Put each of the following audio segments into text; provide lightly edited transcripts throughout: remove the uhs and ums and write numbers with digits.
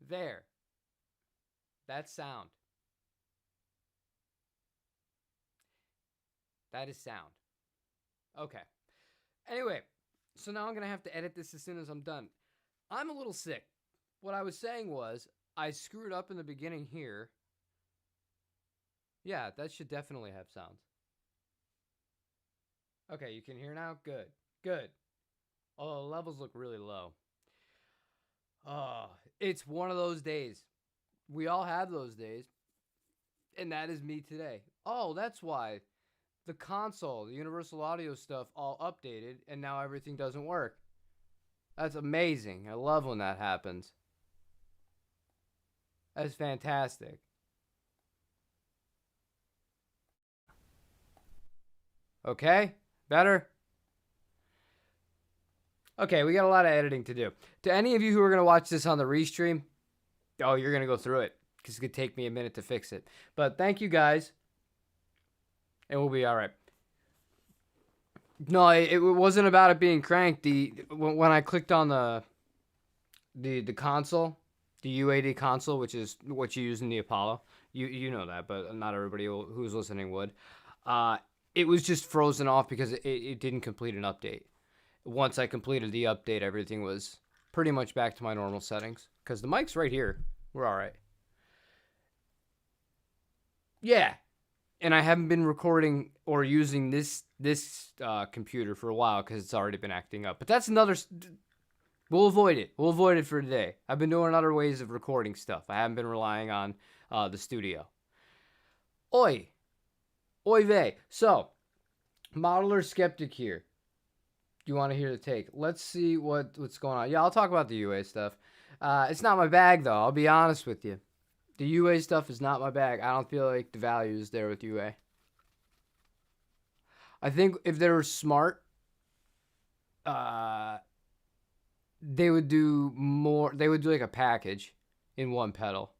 There. That's sound. That is sound. Okay. Anyway, so now I'm going to have to edit this as soon as I'm done. I'm a little sick. What I was saying was, I screwed up in the beginning here. Yeah, that should definitely have sound. Okay, you can hear now? Good. Good. Although the levels look really low. Oh, it's one of those days. We all have those days. And that is me today. Oh, that's why the console, the Universal Audio stuff, all updated, and now everything doesn't work. That's amazing. I love when that happens. That's fantastic. Okay? Better? Okay, we got a lot of editing to do. To any of you who are going to watch this on the restream, oh, you're going to go through it because it could take me a minute to fix it. But thank you guys, and we'll be all right. No, it wasn't about it being cranked. When I clicked on the console, the UAD console, which is what you use in the Apollo, you know that, but not everybody who's listening would. Uh, it was just frozen off because it didn't complete an update. Once I completed the update, everything was pretty much back to my normal settings. Because the mic's right here. We're all right. Yeah. And I haven't been recording or using this computer for a while because it's already been acting up. But that's another... We'll avoid it. We'll avoid it for today. I've been doing other ways of recording stuff. I haven't been relying on the studio. Oi. Oy vey. So, modeler skeptic here. Do you want to hear the take? Let's see what's going on. Yeah, I'll talk about the UA stuff. It's not my bag, though. I'll be honest with you. The UA stuff is not my bag. I don't feel like the value is there with UA. I think if they were smart, they would do more. They would do like a package in one pedal.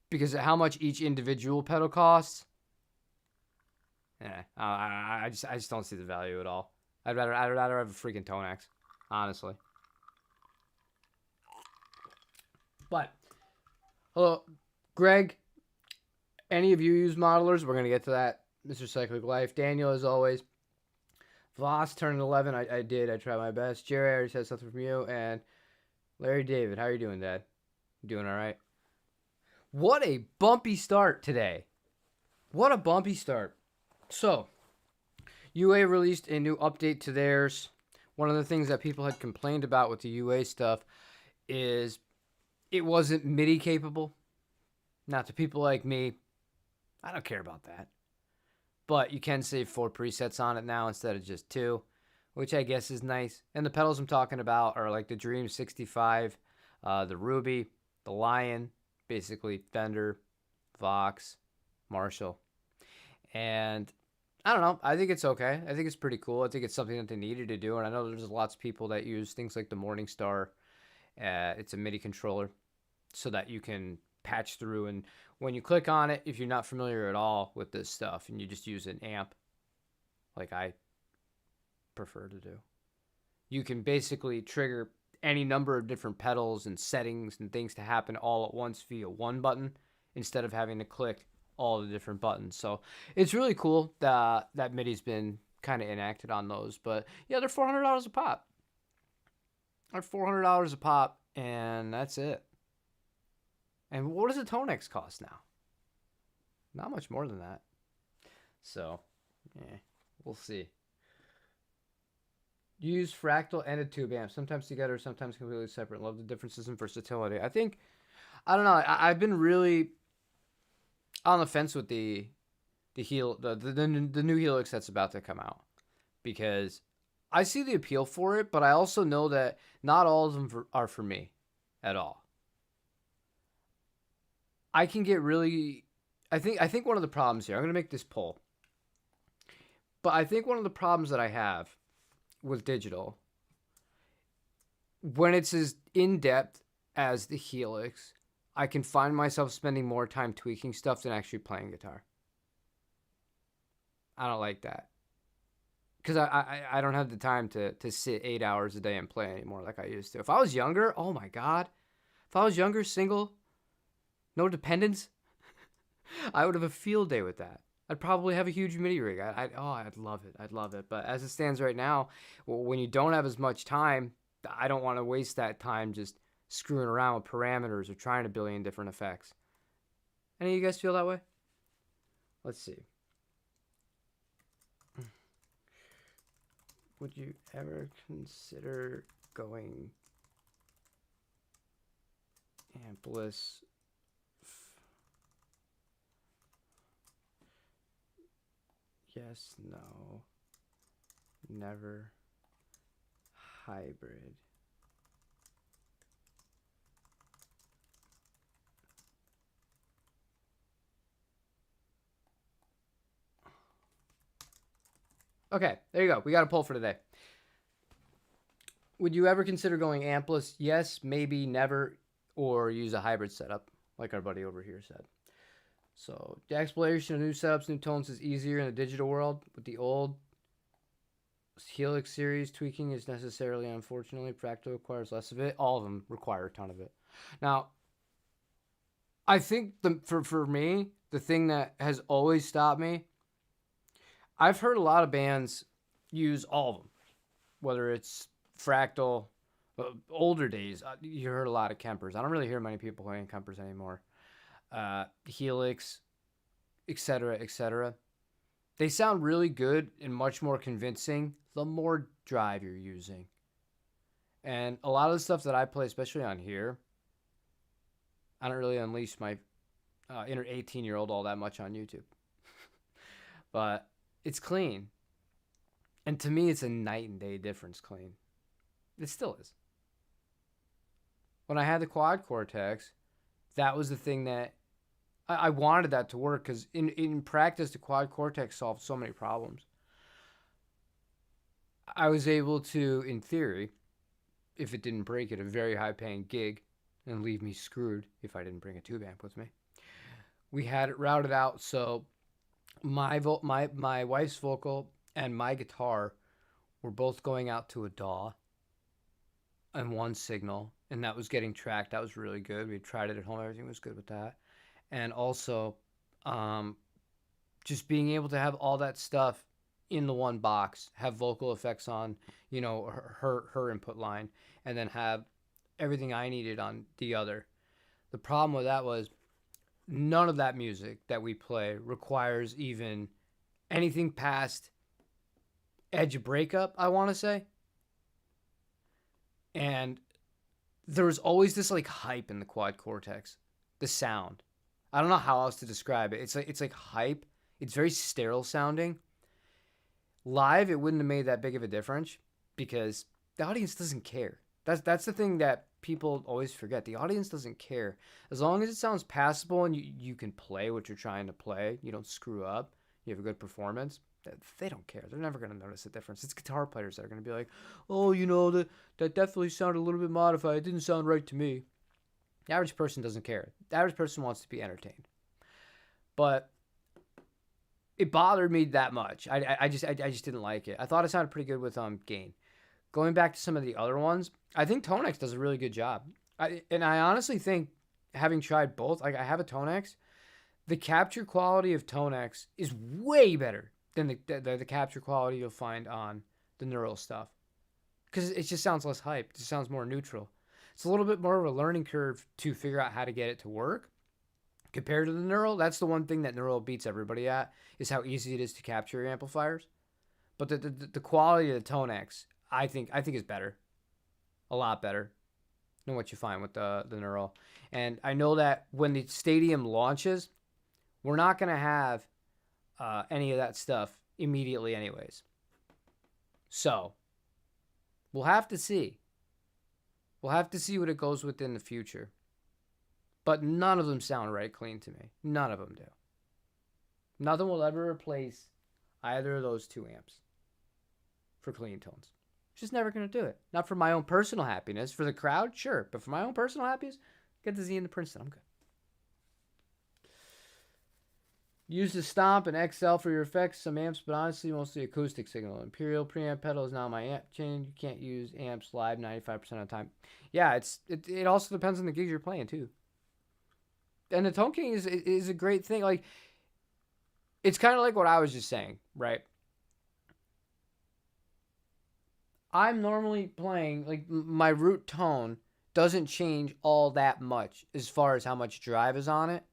Because of how much each individual pedal costs. Yeah, I just don't see the value at all. I'd rather have a freaking Tonex, honestly. But hello, Greg. Any of you use modelers? We're gonna get to that, Mr. Cyclic Life. Daniel, as always. Voss turned 11. I did. I tried my best. Jerry, I already said something from you. And Larry David, how are you doing, Dad? Doing all right? What a bumpy start today. What a bumpy start. So, UA released a new update to theirs. One of the things that people had complained about with the UA stuff is it wasn't MIDI capable. Now, to people like me, I don't care about that. But you can save 4 presets on it now instead of just 2, which I guess is nice. And the pedals I'm talking about are like the Dream 65, the Ruby, the Lion, basically Fender, Vox, Marshall. And I don't know. I think it's okay. I think it's pretty cool. I think it's something that they needed to do. And I know there's lots of people that use things like the Morningstar. It's a MIDI controller so that you can patch through. And when you click on it, if you're not familiar at all with this stuff and you just use an amp, like I prefer to do, you can basically trigger any number of different pedals and settings and things to happen all at once via one button instead of having to click all the different buttons. So it's really cool that MIDI's been kind of enacted on those. But yeah, they're $400 a pop. They're $400 a pop, and that's it. And what does a Tonex cost now? Not much more than that. So, yeah, we'll see. Use fractal and a tube amp, sometimes together, sometimes completely separate. Love the differences in versatility. I don't know. I've been really on the fence with the new Helix that's about to come out, because I see the appeal for it, but I also know that not all of them are for me at all. I can get really, I think one of the problems here, I'm going to make this poll, but I think one of the problems that I have with digital, when it's as in-depth as the Helix, I can find myself spending more time tweaking stuff than actually playing guitar. I don't like that. Because I don't have the time to sit 8 hours a day and play anymore like I used to. If I was younger, oh my God, If I was younger, single, no dependents, I would have a field day with that. I'd probably have a huge MIDI rig. I'd love it. I'd love it. But as it stands right now, when you don't have as much time, I don't want to waste that time just screwing around with parameters or trying a billion different effects. Any of you guys feel that way? Let's see. Would you ever consider going ampless? Yes, no, never, hybrid. Okay, there you go. We got a poll for today. Would you ever consider going ampless? Yes, maybe, never, or use a hybrid setup, like our buddy over here said. So the exploration of new setups, new tones is easier in the digital world. With the old Helix series, tweaking is necessarily, unfortunately, practical requires less of it. All of them require a ton of it. Now, I think for me, the thing that has always stopped me, I've heard a lot of bands use all of them, whether it's Fractal, older days. You heard a lot of Kempers. I don't really hear many people playing Kempers anymore. Helix, etc., etc. They sound really good and much more convincing the more drive you're using. And a lot of the stuff that I play, especially on here, I don't really unleash my inner 18-year-old all that much on YouTube. But it's clean. And to me, it's a night and day difference clean. It still is. When I had the quad Cortex, that was the thing that I wanted that to work, because in practice, the quad Cortex solved so many problems. I was able to, in theory, if it didn't break at a very high-paying gig and leave me screwed if I didn't bring a tube amp with me, we had it routed out so my wife's vocal and my guitar were both going out to a DAW and one signal, and that was getting tracked. That was really good. We tried it at home. Everything was good with that. And also, just being able to have all that stuff in the one box, have vocal effects on, her input line, and then have everything I needed on the other. The problem with that was none of that music that we play requires even anything past edge of breakup, I want to say. And there was always this like hype in the quad Cortex, the sound. I don't know how else to describe it. It's like hype. It's very sterile sounding. Live, it wouldn't have made that big of a difference because the audience doesn't care. That's the thing that people always forget. The audience doesn't care. As long as it sounds passable and you can play what you're trying to play, you don't screw up, you have a good performance, they don't care. They're never going to notice the difference. It's guitar players that are going to be like, oh, that definitely sounded a little bit modified. It didn't sound right to me. The average person doesn't care. The average person wants to be entertained. But it bothered me that much. I just didn't like it. I thought it sounded pretty good with gain. Going back to some of the other ones, I think Tonex does a really good job. I honestly think, having tried both, like I have a Tonex, the capture quality of Tonex is way better than the capture quality you'll find on the Neural stuff, because it just sounds less hype. It just sounds more neutral. It's a little bit more of a learning curve to figure out how to get it to work. Compared to the Neural, that's the one thing that Neural beats everybody at, is how easy it is to capture your amplifiers. But the quality of the Tonex, I think is better. A lot better than what you find with the Neural. And I know that when the Stadium launches, we're not going to have any of that stuff immediately anyways. So, we'll have to see. We'll have to see what it goes with in the future. But none of them sound right clean to me. None of them do. Nothing will ever replace either of those two amps for clean tones. Just never going to do it. Not for my own personal happiness. For the crowd, sure. But for my own personal happiness, get the Z and the Princeton. I'm good. Use the Stomp and XL for your effects, some amps, but honestly, mostly acoustic signal. Imperial preamp pedal is now my amp chain. You can't use amps live 95% of the time. Yeah, it also depends on the gigs you're playing too. And the Tone King is a great thing. Like, it's kind of like what I was just saying, right? I'm normally playing, like, my root tone doesn't change all that much as far as how much drive is on it.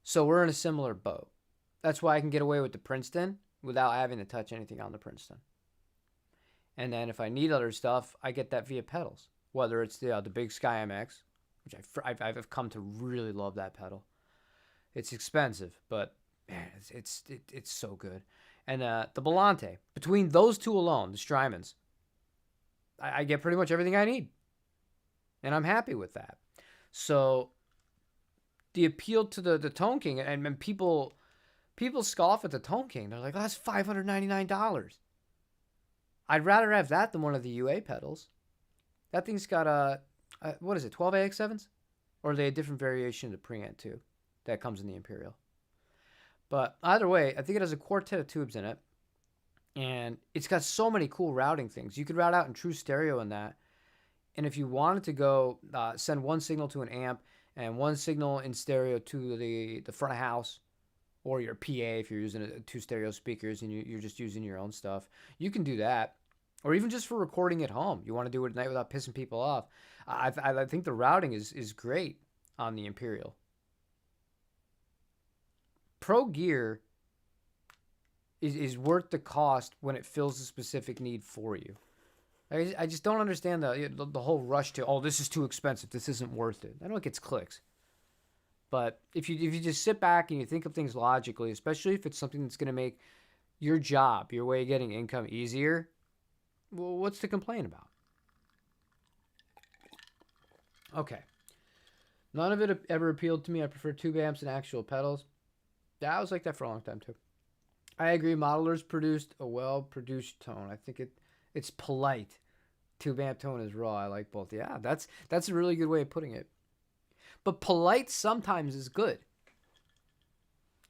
So we're in a similar boat. That's why I can get away with the Princeton without having to touch anything on the Princeton. And then if I need other stuff, I get that via pedals. Whether it's the Big Sky MX, which I've come to really love that pedal. It's expensive, but man, it's so good. And the Belante. Between those two alone, the Strymons, I get pretty much everything I need, and I'm happy with that. So the appeal to the Tone King, and people scoff at the Tone King. They're like, "Oh, that's $599." I'd rather have that than one of the UA pedals. That thing's got what is it, 12 AX7s? Or are they a different variation of the preamp too that comes in the Imperial? But either way, I think it has a quartet of tubes in it. And it's got so many cool routing things. You could route out in true stereo in that. And if you wanted to go send one signal to an amp and one signal in stereo to the front of house, or your PA if you're using two stereo speakers and you're just using your own stuff, you can do that. Or even just for recording at home. You want to do it at night without pissing people off. I think the routing is great on the Imperial. Pro gear is worth the cost when it fills a specific need for you. I just don't understand the whole rush to, oh, this is too expensive. This isn't worth it. I know it gets clicks. But if you just sit back and you think of things logically, especially if it's something that's going to make your job, your way of getting income easier, well, what's to complain about? Okay. None of it ever appealed to me. I prefer tube amps and actual pedals. Yeah, I was like that for a long time too. I agree. Modelers produced a well-produced tone. I think it's polite. Tube amp tone is raw. I like both. Yeah, that's a really good way of putting it. But polite sometimes is good.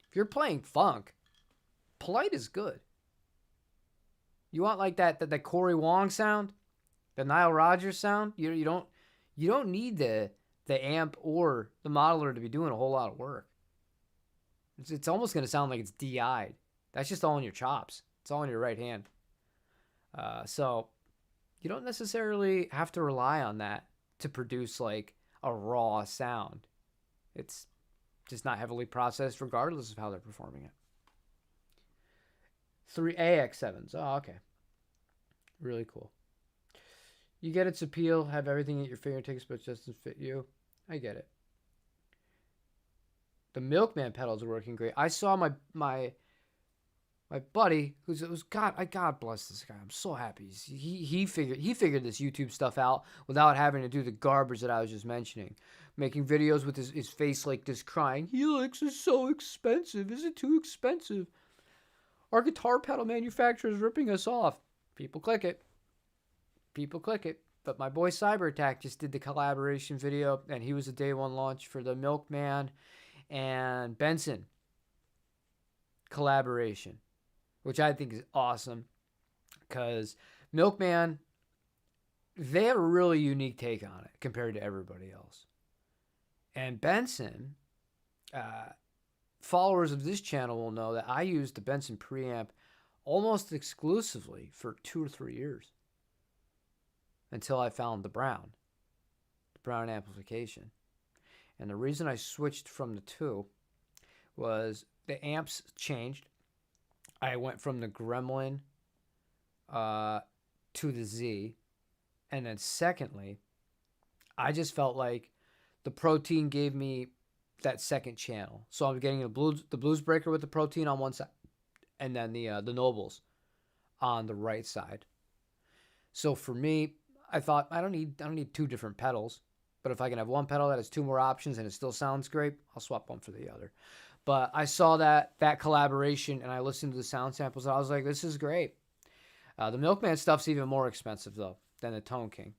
If you're playing funk, polite is good. You want like that Corey Wong sound, the Nile Rodgers sound. You don't need the amp or the modeler to be doing a whole lot of work. It's almost going to sound like it's DI'd. That's just all in your chops. It's all in your right hand. So you don't necessarily have to rely on that to produce like a raw sound. It's just not heavily processed regardless of how they're performing it. 3 AX7s. Oh, okay. Really cool. You get its appeal, have everything at your fingertips, but it just doesn't fit you. I get it. The Milkman pedals are working great. I saw my buddy, who's God bless this guy. I'm so happy. He figured this YouTube stuff out without having to do the garbage that I was just mentioning. Making videos with his face like this, crying, "Helix is so expensive. Is it too expensive? Our guitar pedal manufacturer is ripping us off." People click it. But my boy Cyber Attack just did the collaboration video, and he was a day one launch for the Milkman and Benson collaboration, which I think is awesome because Milkman, they have a really unique take on it compared to everybody else. And Benson, followers of this channel will know that I used the Benson preamp almost exclusively for 2 or 3 years until I found the Brown amplification. And the reason I switched from the two was the amps changed. I went from the Gremlin to the Z. And then secondly, I just felt like the Protein gave me that second channel. So I'm getting the blues breaker with the Protein on one side, and then the Nobles on the right side. So for me, I thought I don't need two different pedals. But if I can have one pedal that has two more options and it still sounds great, I'll swap one for the other. But I saw that collaboration and I listened to the sound samples and I was like, this is great. The Milkman stuff's even more expensive though than the Tone King.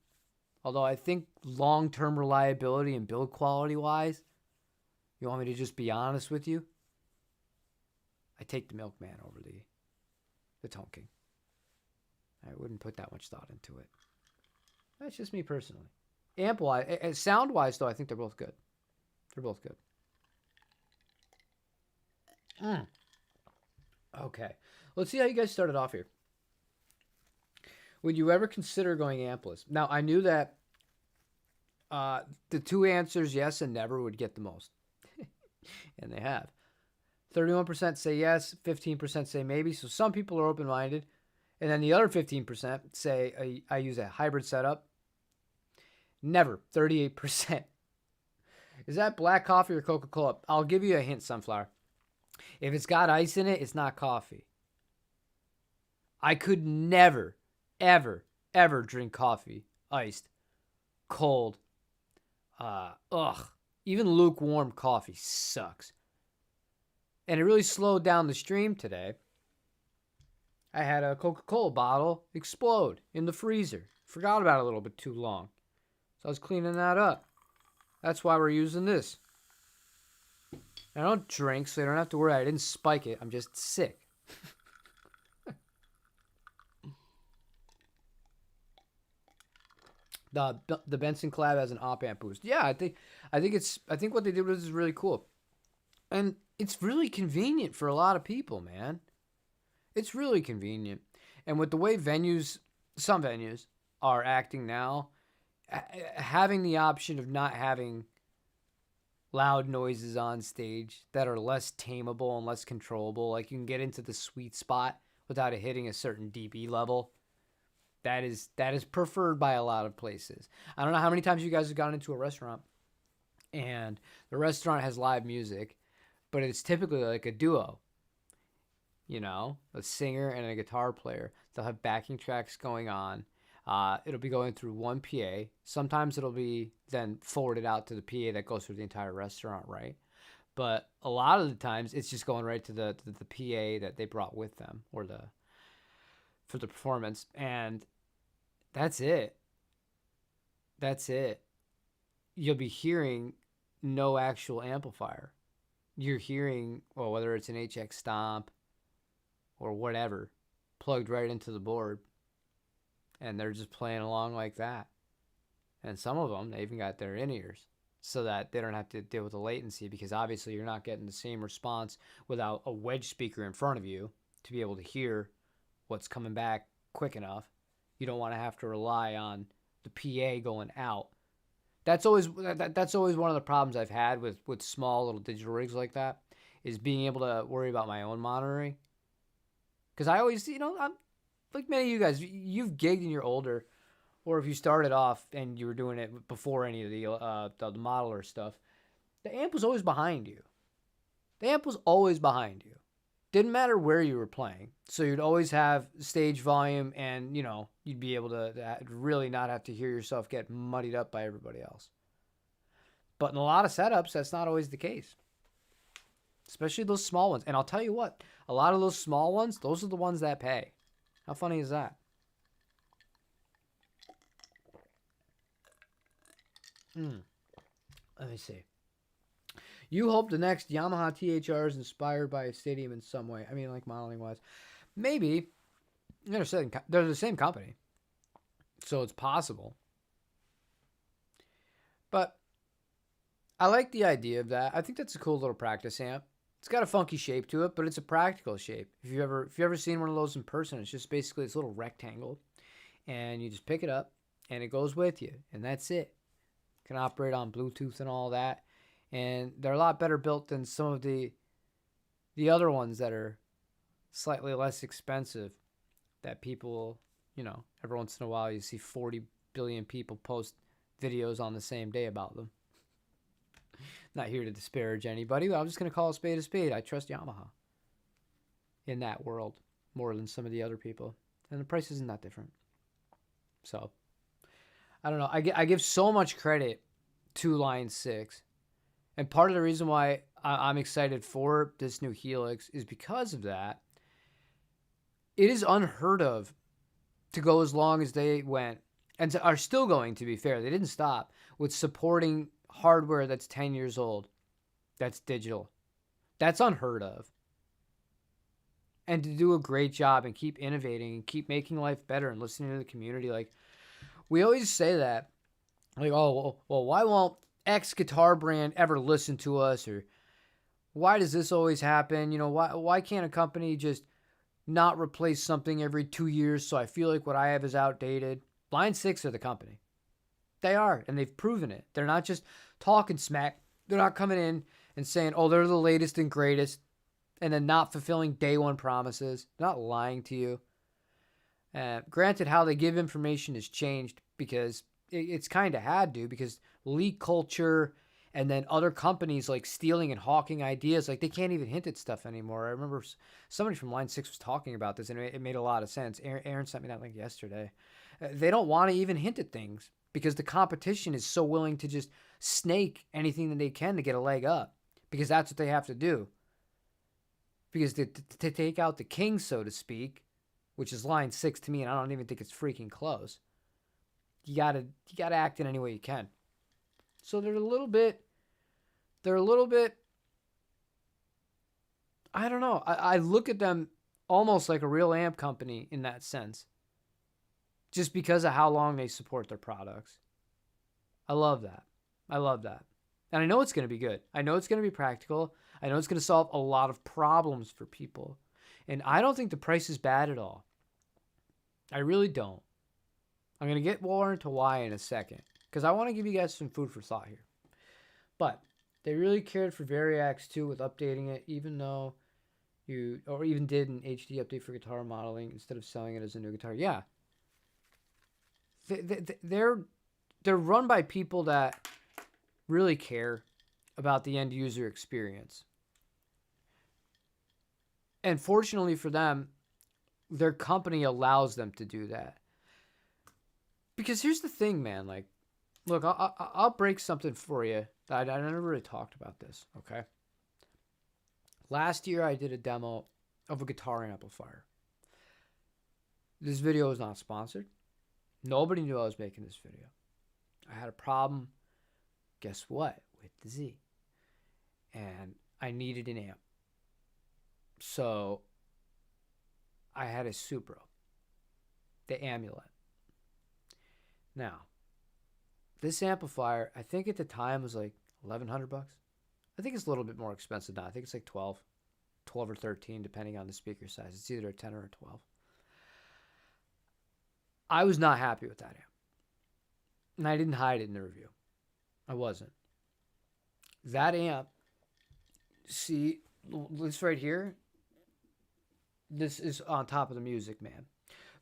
Although I think long-term reliability and build quality wise, you want me to just be honest with you? take the Milkman over the Tone King. I wouldn't put that much thought into it. That's just me personally. Amp-wise, sound-wise, though, I think they're both good. They're both good. Okay. Let's see how you guys started off here. Would you ever consider going ampless? Now, I knew that the two answers, yes and never, would get the most. And they have. 31% say yes, 15% say maybe. So some people are open-minded. And then the other 15% say I use a hybrid setup. Never. 38%. Is that black coffee or Coca-Cola? I'll give you a hint, Sunflower. If it's got ice in it, it's not coffee. I could never, ever, ever drink coffee iced, cold. Even lukewarm coffee sucks. And it really slowed down the stream today. I had a Coca-Cola bottle explode in the freezer. Forgot about it a little bit too long. So I was cleaning that up. That's why we're using this. I don't drink, so you don't have to worry. I didn't spike it. I'm just sick. The Benson collab has an op-amp boost. Yeah, I think what they did was really cool. And it's really convenient for a lot of people, man. It's really convenient. And with the way some venues are acting now, having the option of not having loud noises on stage that are less tameable and less controllable, like you can get into the sweet spot without it hitting a certain dB level, that is preferred by a lot of places. I don't know how many times you guys have gone into a restaurant and the restaurant has live music, but it's typically like a duo. You know, a singer and a guitar player. They'll have backing tracks going on. It'll be going through one PA. Sometimes it'll be then forwarded out to the PA that goes through the entire restaurant, right? But a lot of the times it's just going right to the PA that they brought with them for the performance. And that's it. That's it. You'll be hearing no actual amplifier. You're hearing, well, whether it's an HX Stomp or whatever, plugged right into the board. And they're just playing along like that. And some of them, they even got their in-ears so that they don't have to deal with the latency, because obviously you're not getting the same response without a wedge speaker in front of you to be able to hear what's coming back quick enough. You don't want to have to rely on the PA going out. That's always one of the problems I've had with small little digital rigs like that, is being able to worry about my own monitoring. Because I always, I'm like many of you guys, you've gigged and you're older, or if you started off and you were doing it before any of the modeler stuff, the amp was always behind you. The amp was always behind you. Didn't matter where you were playing. So you'd always have stage volume, and, you'd be able to really not have to hear yourself get muddied up by everybody else. But in a lot of setups, that's not always the case. Especially those small ones. And I'll tell you what, a lot of those small ones, those are the ones that pay. How funny is that? Let me see. You hope the next Yamaha THR is inspired by a stadium in some way. I mean, like modeling-wise. Maybe. They're the same company. So it's possible. But I like the idea of that. I think that's a cool little practice amp. It's got a funky shape to it, but it's a practical shape. If you've ever seen one of those in person, it's just basically this little rectangle, and you just pick it up, and it goes with you, and that's it. It can operate on Bluetooth and all that, and they're a lot better built than some of the other ones that are slightly less expensive. That people, every once in a while you see 40 billion people post videos on the same day about them. Not here to disparage anybody, but I'm just going to call a spade a spade. I trust Yamaha in that world more than some of the other people. And the price isn't that different. So, I don't know. I give so much credit to Line 6. And part of the reason why I'm excited for this new Helix is because of that. It is unheard of to go as long as they went, and are still going, to be fair. They didn't stop with supporting hardware that's 10 years old, that's digital. That's unheard of. and to do a great job and keep innovating and keep making life better and listening to the community. Like, we always say that, like, oh, well, why won't X guitar brand ever listen to us? Or why does this always happen? You know, why can't a company just not replace something every 2 years so I feel like what I have is outdated? Line 6 are the company. They are, and they've proven it. They're not just talking smack. They're not coming in and saying, oh, they're the latest and greatest, and then not fulfilling day one promises. They're not lying to you. Granted, how they give information has changed because it's kind of had to, because leak culture and then other companies like stealing and hawking ideas, like they can't even hint at stuff anymore. I remember somebody from Line 6 was talking about this, and it made a lot of sense. Aaron sent me that link yesterday. They don't want to even hint at things because the competition is so willing to just snake anything that they can to get a leg up, because that's what they have to do. Because to take out the king, so to speak, which is Line 6 to me, and I don't even think it's freaking close, you gotta act in any way you can. So they're a little bit, I don't know. I look at them almost like a real amp company in that sense, just because of how long they support their products. I love that. And I know it's going to be good. I know it's going to be practical. I know it's going to solve a lot of problems for people. And I don't think the price is bad at all. I really don't. I'm going to get more into why in a second, because I want to give you guys some food for thought here. But they really cared for Variax too with updating it, even though even did an HD update for guitar modeling instead of selling it as a new guitar. Yeah. They're run by people that really care about the end user experience. And fortunately for them, their company allows them to do that. Because here's the thing, man. Like, look, I'll break something for you. I never really talked about this, okay? Last year, I did a demo of a guitar amplifier. This video was not sponsored. Nobody knew I was making this video. I had a problem, guess what, with the Z. And I needed an amp. So I had a Supro, the Amulet. Now, this amplifier, I think at the time was like $1,100. I think it's a little bit more expensive now. I think it's like 12 or 13, depending on the speaker size. It's either a 10 or a 12. I was not happy with that amp. And I didn't hide it in the review. I wasn't. That amp, see, this right here, this is on top of the music, man.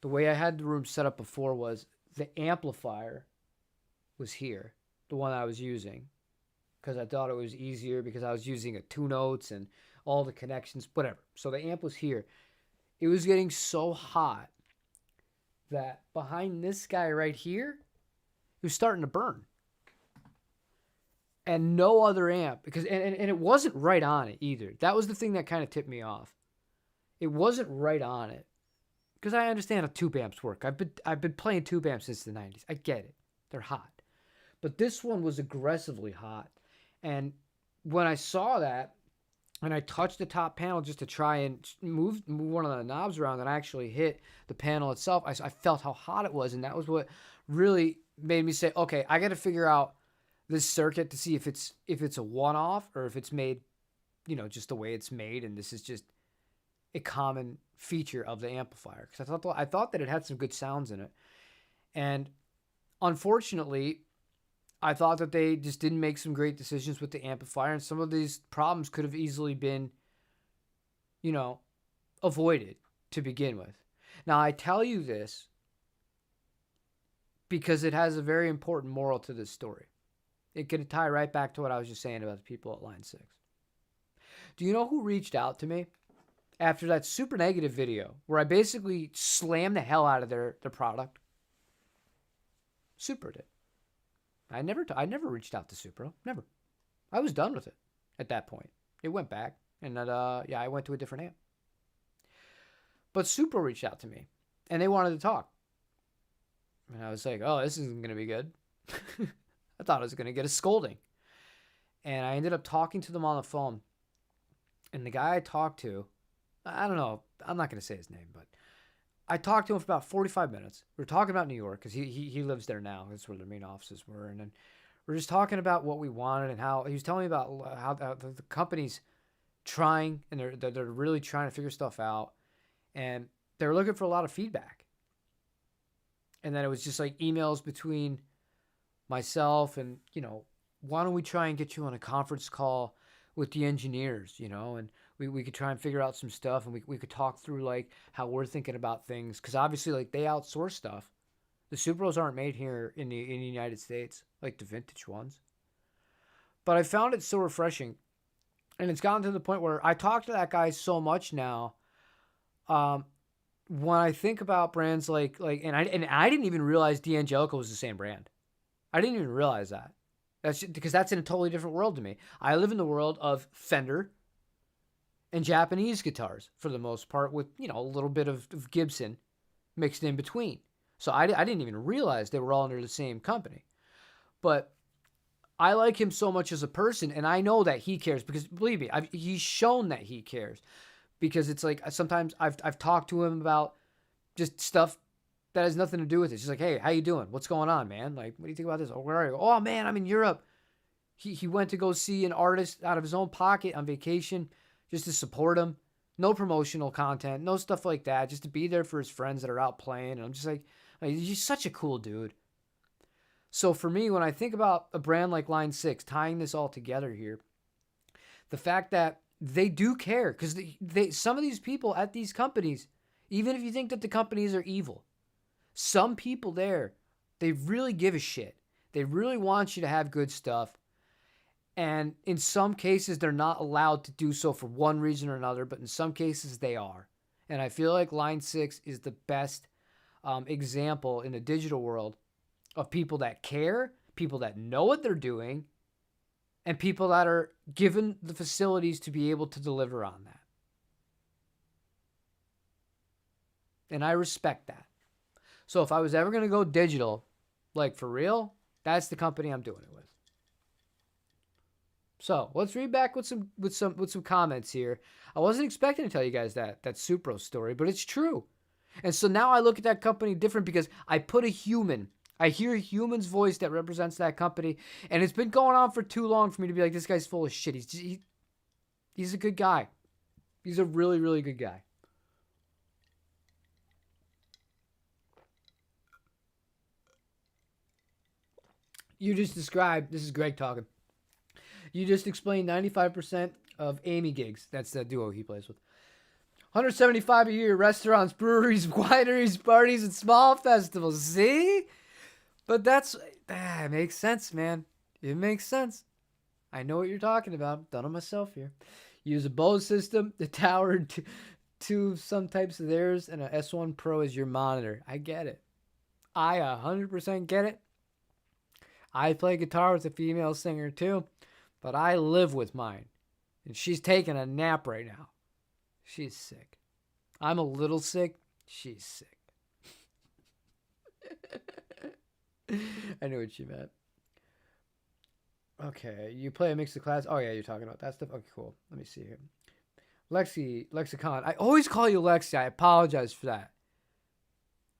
The way I had the room set up before was the amplifier was here, the one I was using, because I thought it was easier because I was using a 2 notes and all the connections, whatever. So the amp was here. It was getting so hot that behind this guy right here, it was starting to burn. And no other amp, because and it wasn't right on it either. That was the thing that kind of tipped me off. It wasn't right on it. Because I understand how tube amps work. I've been playing tube amps since the 90s. I get it. They're hot. But this one was aggressively hot. And when I saw that, and I touched the top panel just to try and move one of the knobs around, and I actually hit the panel itself, I felt how hot it was. And that was what really made me say, okay, I got to figure out this circuit to see if it's a one-off or if it's made, just the way it's made, and this is just a common feature of the amplifier. Because I thought that it had some good sounds in it, and unfortunately, I thought that they just didn't make some great decisions with the amplifier, and some of these problems could have easily been, avoided to begin with. Now, I tell you this because it has a very important moral to this story. It could tie right back to what I was just saying about the people at Line 6. Do you know who reached out to me after that super negative video where I basically slammed the hell out of their product? Supro did. I never reached out to Supro. Never. I was done with it at that point. It went back, and I went to a different amp. But Supro reached out to me, and they wanted to talk. And I was like, oh, this isn't going to be good. I thought I was going to get a scolding. And I ended up talking to them on the phone. And the guy I talked to I don't know. I'm not going to say his name, but I talked to him for about 45 minutes. We were talking about New York because he lives there now. That's where their main offices were. And then we're just talking about what we wanted and how he was telling me about how the company's trying and they're really trying to figure stuff out. And they're looking for a lot of feedback. And then it was just like emails between myself and, why don't we try and get you on a conference call with the engineers, and we could try and figure out some stuff and we could talk through like how we're thinking about things. Cause obviously like they outsource stuff. The Supros aren't made here in the United States, like the vintage ones. But I found it so refreshing. And it's gotten to the point where I talk to that guy so much now. Um, when I think about brands and I didn't even realize D'Angelico was the same brand. I didn't even realize that. That's just, because that's in a totally different world to me. I live in the world of Fender and Japanese guitars for the most part, with a little bit of Gibson mixed in between. So I didn't even realize they were all under the same company. But I like him so much as a person, and I know that he cares because believe me, he's shown that he cares. Because it's like sometimes I've talked to him about just stuff that has nothing to do with it. She's like, hey, how you doing? What's going on, man? Like, what do you think about this? Oh, where are you? Oh, man, I'm in Europe. He went to go see an artist out of his own pocket on vacation just to support him. No promotional content, no stuff like that. Just to be there for his friends that are out playing. And I'm just like he's such a cool dude. So for me, when I think about a brand like Line 6, tying this all together here, the fact that they do care because some of these people at these companies, even if you think that the companies are evil, some people there, they really give a shit. They really want you to have good stuff. And in some cases, they're not allowed to do so for one reason or another, but in some cases, they are. And I feel like Line 6 is the best example in the digital world of people that care, people that know what they're doing, and people that are given the facilities to be able to deliver on that. And I respect that. So if I was ever going to go digital, like for real, that's the company I'm doing it with. So let's read back with some comments here. I wasn't expecting to tell you guys that Supro story, but it's true. And so now I look at that company different because I put a human. I hear a human's voice that represents that company, and it's been going on for too long for me to be like, this guy's full of shit. He's a good guy. He's a really, really good guy. You just described, this is Greg talking. You just explained 95% of Amy gigs. That's the duo he plays with. 175 a year, restaurants, breweries, wineries, parties, and small festivals. See? But it makes sense, man. It makes sense. I know what you're talking about. I've done it myself here. Use a Bose system, the tower, two some types of theirs, and a S1 Pro as your monitor. I get it. I 100% get it. I play guitar with a female singer too, but I live with mine. And she's taking a nap right now. She's sick. I'm a little sick. She's sick. I knew what you meant. Okay, you play a mix of class. Oh yeah, you're talking about that stuff. Okay, cool. Let me see here. Lexicon. I always call you Lexi. I apologize for that.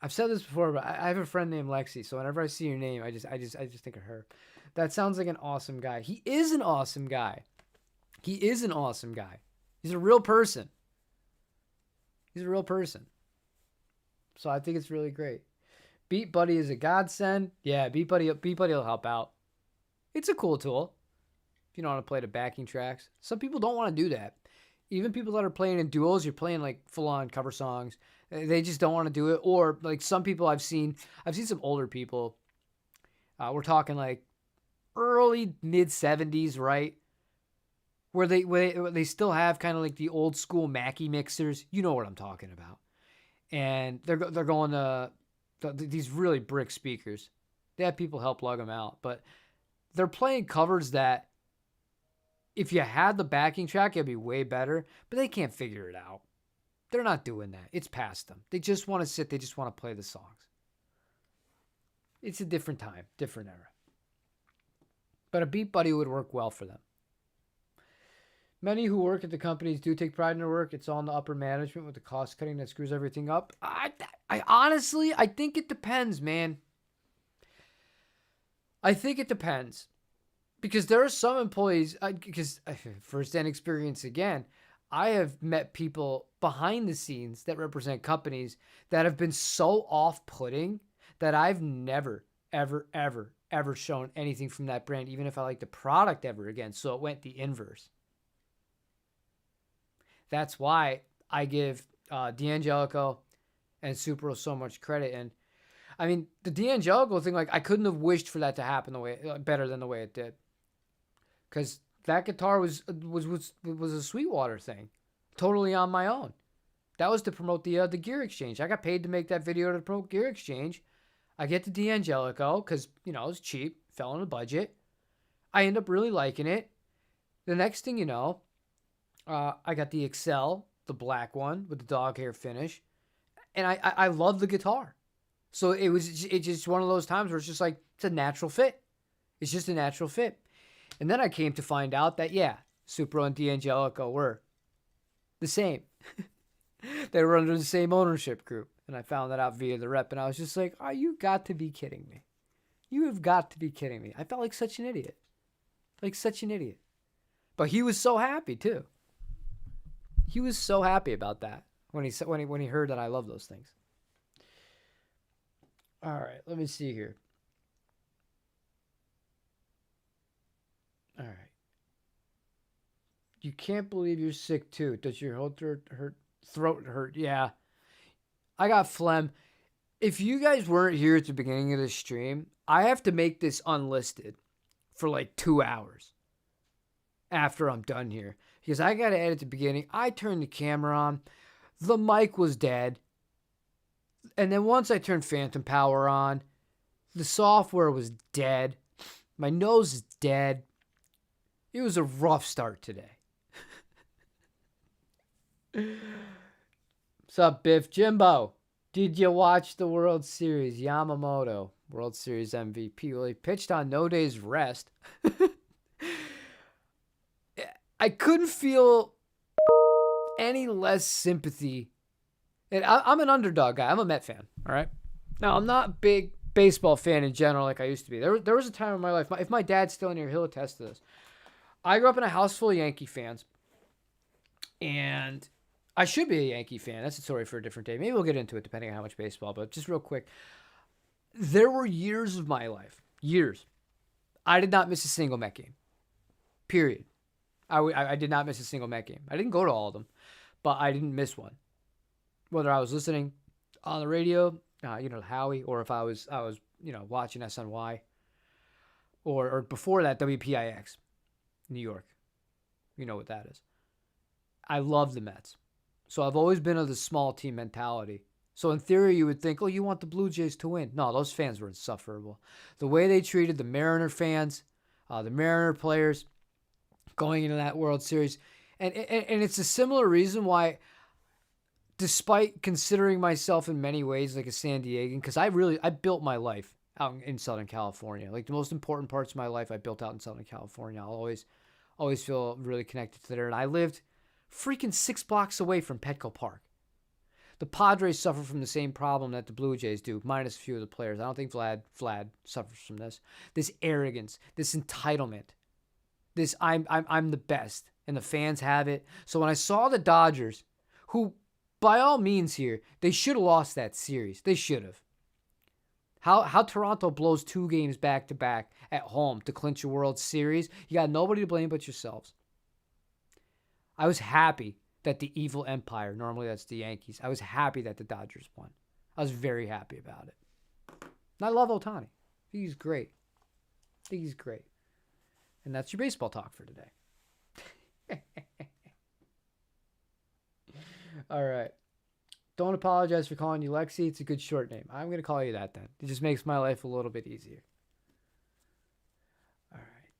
I've said this before, but I have a friend named Lexi, so whenever I see your name, I just think of her. That sounds like an awesome guy. He is an awesome guy. He is an awesome guy. He's a real person. He's a real person. So I think it's really great. Beat Buddy is a godsend. Yeah, Beat Buddy will help out. It's a cool tool. If you don't want to play the backing tracks. Some people don't want to do that. Even people that are playing in duos, you're playing like full-on cover songs. They just don't want to do it. Or like some people I've seen some older people. We're talking like early mid 70s, right? Where they still have kind of like the old school Mackie mixers. You know what I'm talking about. And they're going to these really brick speakers. They have people help lug them out, but they're playing covers that if you had the backing track, it'd be way better, but they can't figure it out. They're not doing that. It's past them. They just want to sit. They just want to play the songs. It's a different time, different era. But a Beat Buddy would work well for them. Many who work at the companies do take pride in their work. It's all in the upper management with the cost cutting that screws everything up. I honestly, I think it depends, man. I think it depends. Because there are some employees, because firsthand experience again, I have met people behind the scenes that represent companies that have been so off-putting that I've never, ever, ever, ever shown anything from that brand, even if I like the product ever again. So it went the inverse. That's why I give D'Angelico and Supro so much credit. And I mean, the D'Angelico thing, like I couldn't have wished for that to happen the way better than the way it did. Because that guitar was a Sweetwater thing, totally on my own. That was to promote the Gear Exchange. I got paid to make that video to promote Gear Exchange. I get the D'Angelico because it was cheap, fell on a budget. I end up really liking it. The next thing you know, I got the Excel, the black one with the dog hair finish, and I love the guitar. So it's just one of those times where it's just like it's a natural fit. It's just a natural fit. And then I came to find out that, yeah, Supro and D'Angelico were the same. They were under the same ownership group. And I found that out via the rep. And I was just like, oh, you got to be kidding me. You have got to be kidding me. I felt like such an idiot. Like such an idiot. But he was so happy, too. He was so happy about that when he heard that I love those things. All right, let me see here. All right. You can't believe you're sick too. Does your throat hurt? Yeah. I got phlegm. If you guys weren't here at the beginning of the stream, I have to make this unlisted for like 2 hours after I'm done here. Because I got to edit the beginning. I turned the camera on. The mic was dead. And then once I turned Phantom Power on, the software was dead. My nose is dead. It was a rough start today. What's up, Biff? Jimbo, did you watch the World Series? Yamamoto, World Series MVP. Well, he pitched on no day's rest. I couldn't feel any less sympathy. And I'm an underdog guy. I'm a Met fan, all right? Now, I'm not a big baseball fan in general like I used to be. There was a time in my life, if my dad's still in here, he'll attest to this. I grew up in a house full of Yankee fans, and I should be a Yankee fan. That's a story for a different day. Maybe we'll get into it depending on how much baseball, but just real quick. There were years of my life, I did not miss a single Met game, period. I did not miss a single Met game. I didn't go to all of them, but I didn't miss one. Whether I was listening on the radio, Howie, or if I was watching SNY, or before that, WPIX. New York. You know what that is. I love the Mets. So I've always been of the small team mentality. So in theory, you would think, oh, you want the Blue Jays to win. No, those fans were insufferable. The way they treated the Mariner fans, the Mariner players going into that World Series. And it's a similar reason why, despite considering myself in many ways like a San Diegan, because I built my life out in Southern California. Like the most important parts of my life I built out in Southern California. I'll always feel really connected to there. And I lived freaking 6 blocks away from Petco Park. The Padres suffer from the same problem that the Blue Jays do, minus a few of the players. I don't think Vlad suffers from this. This arrogance, this entitlement, this I'm the best, and the fans have it. So when I saw the Dodgers, who by all means here, they should have lost that series. They should have. How Toronto blows 2 games back-to-back at home to clinch a World Series, you got nobody to blame but yourselves. I was happy that the evil empire, normally that's the Yankees, I was happy that the Dodgers won. I was very happy about it. And I love Ohtani. He's great. I think he's great. And that's your baseball talk for today. All right. Don't apologize for calling you Lexi. It's a good short name. I'm going to call you that then. It just makes my life a little bit easier. All right.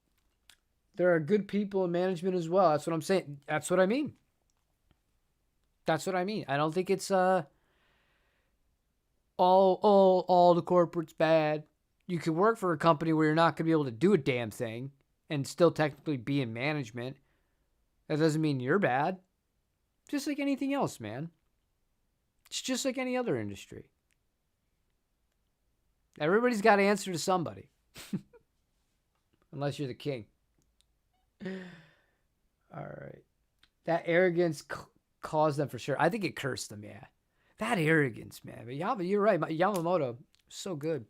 There are good people in management as well. That's what I'm saying. That's what I mean. That's what I mean. I don't think it's all the corporate's bad. You can work for a company where you're not going to be able to do a damn thing and still technically be in management. That doesn't mean you're bad. Just like anything else, man. It's just like any other industry. Everybody's got to answer to somebody. Unless you're the king. All right. That arrogance caused them for sure. I think it cursed them, yeah. That arrogance, man. But you're right. Yamamoto, so good.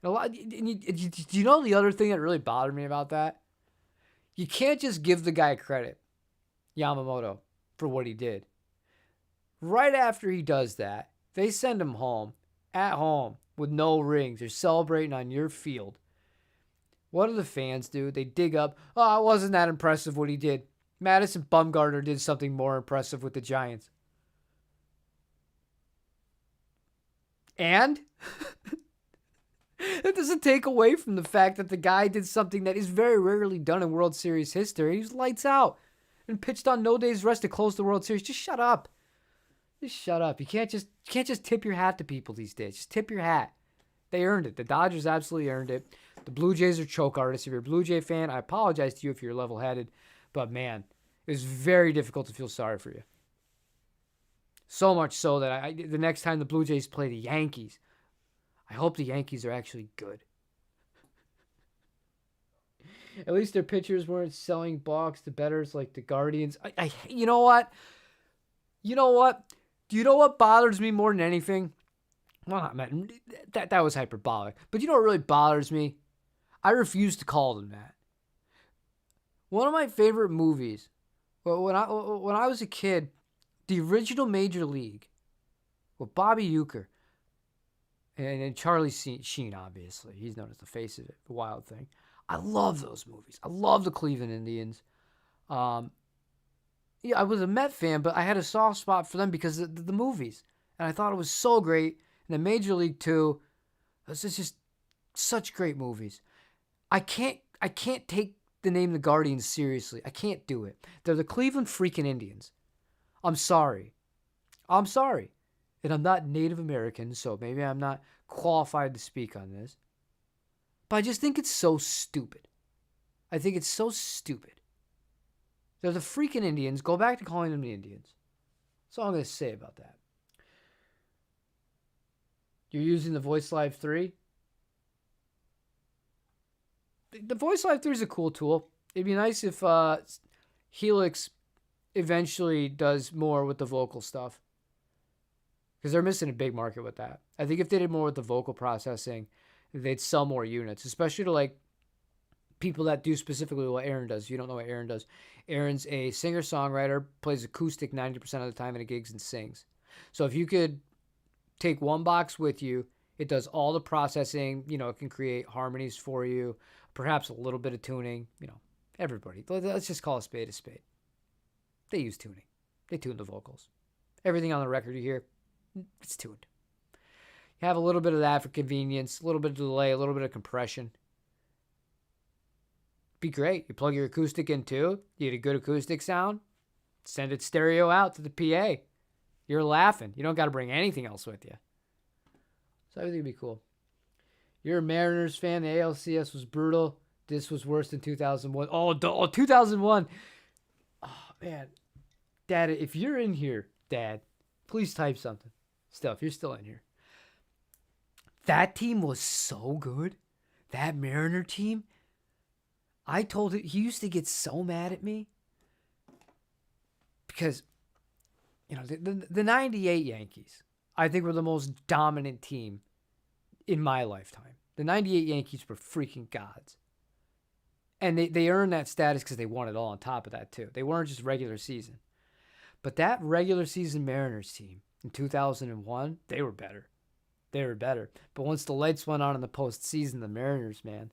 And a lot. Do you know the other thing that really bothered me about that? You can't just give the guy credit, Yamamoto, for what he did. Right after he does that, they send him home, at home, with no rings. They're celebrating on your field. What do the fans do? They dig up, oh, it wasn't that impressive what he did. Madison Bumgarner did something more impressive with the Giants. And that doesn't take away from the fact that the guy did something that is very rarely done in World Series history. He was lights out and pitched on no days rest to close the World Series. Just shut up. Just shut up. You can't just tip your hat to people these days. Just tip your hat. They earned it. The Dodgers absolutely earned it. The Blue Jays are choke artists. If you're a Blue Jay fan, I apologize to you if you're level-headed. But, man, it was very difficult to feel sorry for you. So much so that the next time the Blue Jays play the Yankees, I hope the Yankees are actually good. At least their pitchers weren't selling balks to bettors like the Guardians. You know what? You know what? Do you know what bothers me more than anything? Well, man, that was hyperbolic. But you know what really bothers me? I refuse to call them that. One of my favorite movies, when I was a kid, the original Major League, with Bobby Uecker and Charlie Sheen, obviously. He's known as the face of it, the Wild Thing. I love those movies. I love the Cleveland Indians. Yeah, I was a Met fan, but I had a soft spot for them because of the movies. And I thought it was so great. And then Major League 2, this is just such great movies. I can't take the name the Guardians seriously. I can't do it. They're the Cleveland freaking Indians. I'm sorry. And I'm not Native American, so maybe I'm not qualified to speak on this. But I just think it's so stupid. I think it's so stupid. They're the freaking Indians. Go back to calling them the Indians. That's all I'm going to say about that. You're using the Voice Live 3? The Voice Live 3 is a cool tool. It'd be nice if Helix eventually does more with the vocal stuff. Because they're missing a big market with that. I think if they did more with the vocal processing, they'd sell more units, especially to like people that do specifically what Aaron does. You don't know what Aaron does. Aaron's a singer-songwriter, plays acoustic 90% of the time in gigs and sings. So if you could take one box with you, it does all the processing. You know, it can create harmonies for you, perhaps a little bit of tuning. You know, everybody. Let's just call a spade a spade. They use tuning. They tune the vocals. Everything on the record you hear, it's tuned. You have a little bit of that for convenience, a little bit of delay, a little bit of compression. Be great. You plug your acoustic in too. You get a good acoustic sound. Send it stereo out to the PA. You're laughing. You don't got to bring anything else with you. So I think it'd be cool. You're a Mariners fan. The ALCS was brutal. This was worse than 2001. Oh, 2001. Oh, man. Dad, if you're in here, Dad, please type something. Still, if you're still in here. That team was so good. That Mariner team. I told it, he used to get so mad at me. Because, you know, the 98 Yankees, I think, were the most dominant team in my lifetime. The 98 Yankees were freaking gods. And they earned that status because they won it all on top of that, too. They weren't just regular season. But that regular season Mariners team in 2001, they were better. They were better. But once the lights went on in the postseason, the Mariners, man,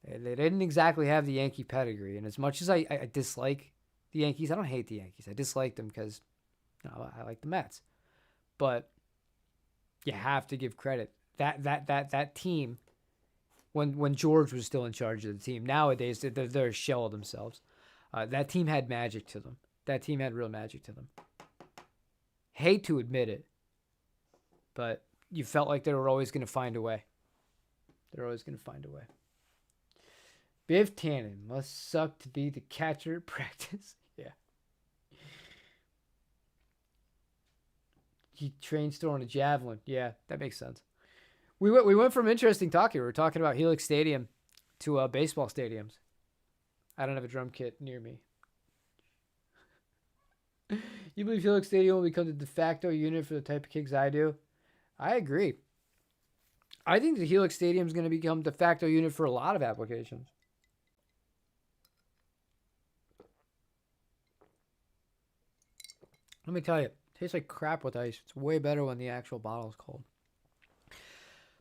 they didn't exactly have the Yankee pedigree. And as much as I dislike the Yankees, I don't hate the Yankees. I dislike them because, you know, I like the Mets. But you have to give credit. That team, when George was still in charge of the team, nowadays they're a shell of themselves. That team had magic to them. That team had real magic to them. Hate to admit it, but you felt like they were always going to find a way. They're always going to find a way. Biff Tannen must suck to be the catcher at practice. Yeah. He trains throwing a javelin. Yeah, that makes sense. We went from interesting talk here. We were talking about Helix Stadium to baseball stadiums. I don't have a drum kit near me. You believe Helix Stadium will become the de facto unit for the type of kicks I do? I agree. I think the Helix Stadium is going to become de facto unit for a lot of applications. Let me tell you, it tastes like crap with ice. It's way better when the actual bottle is cold.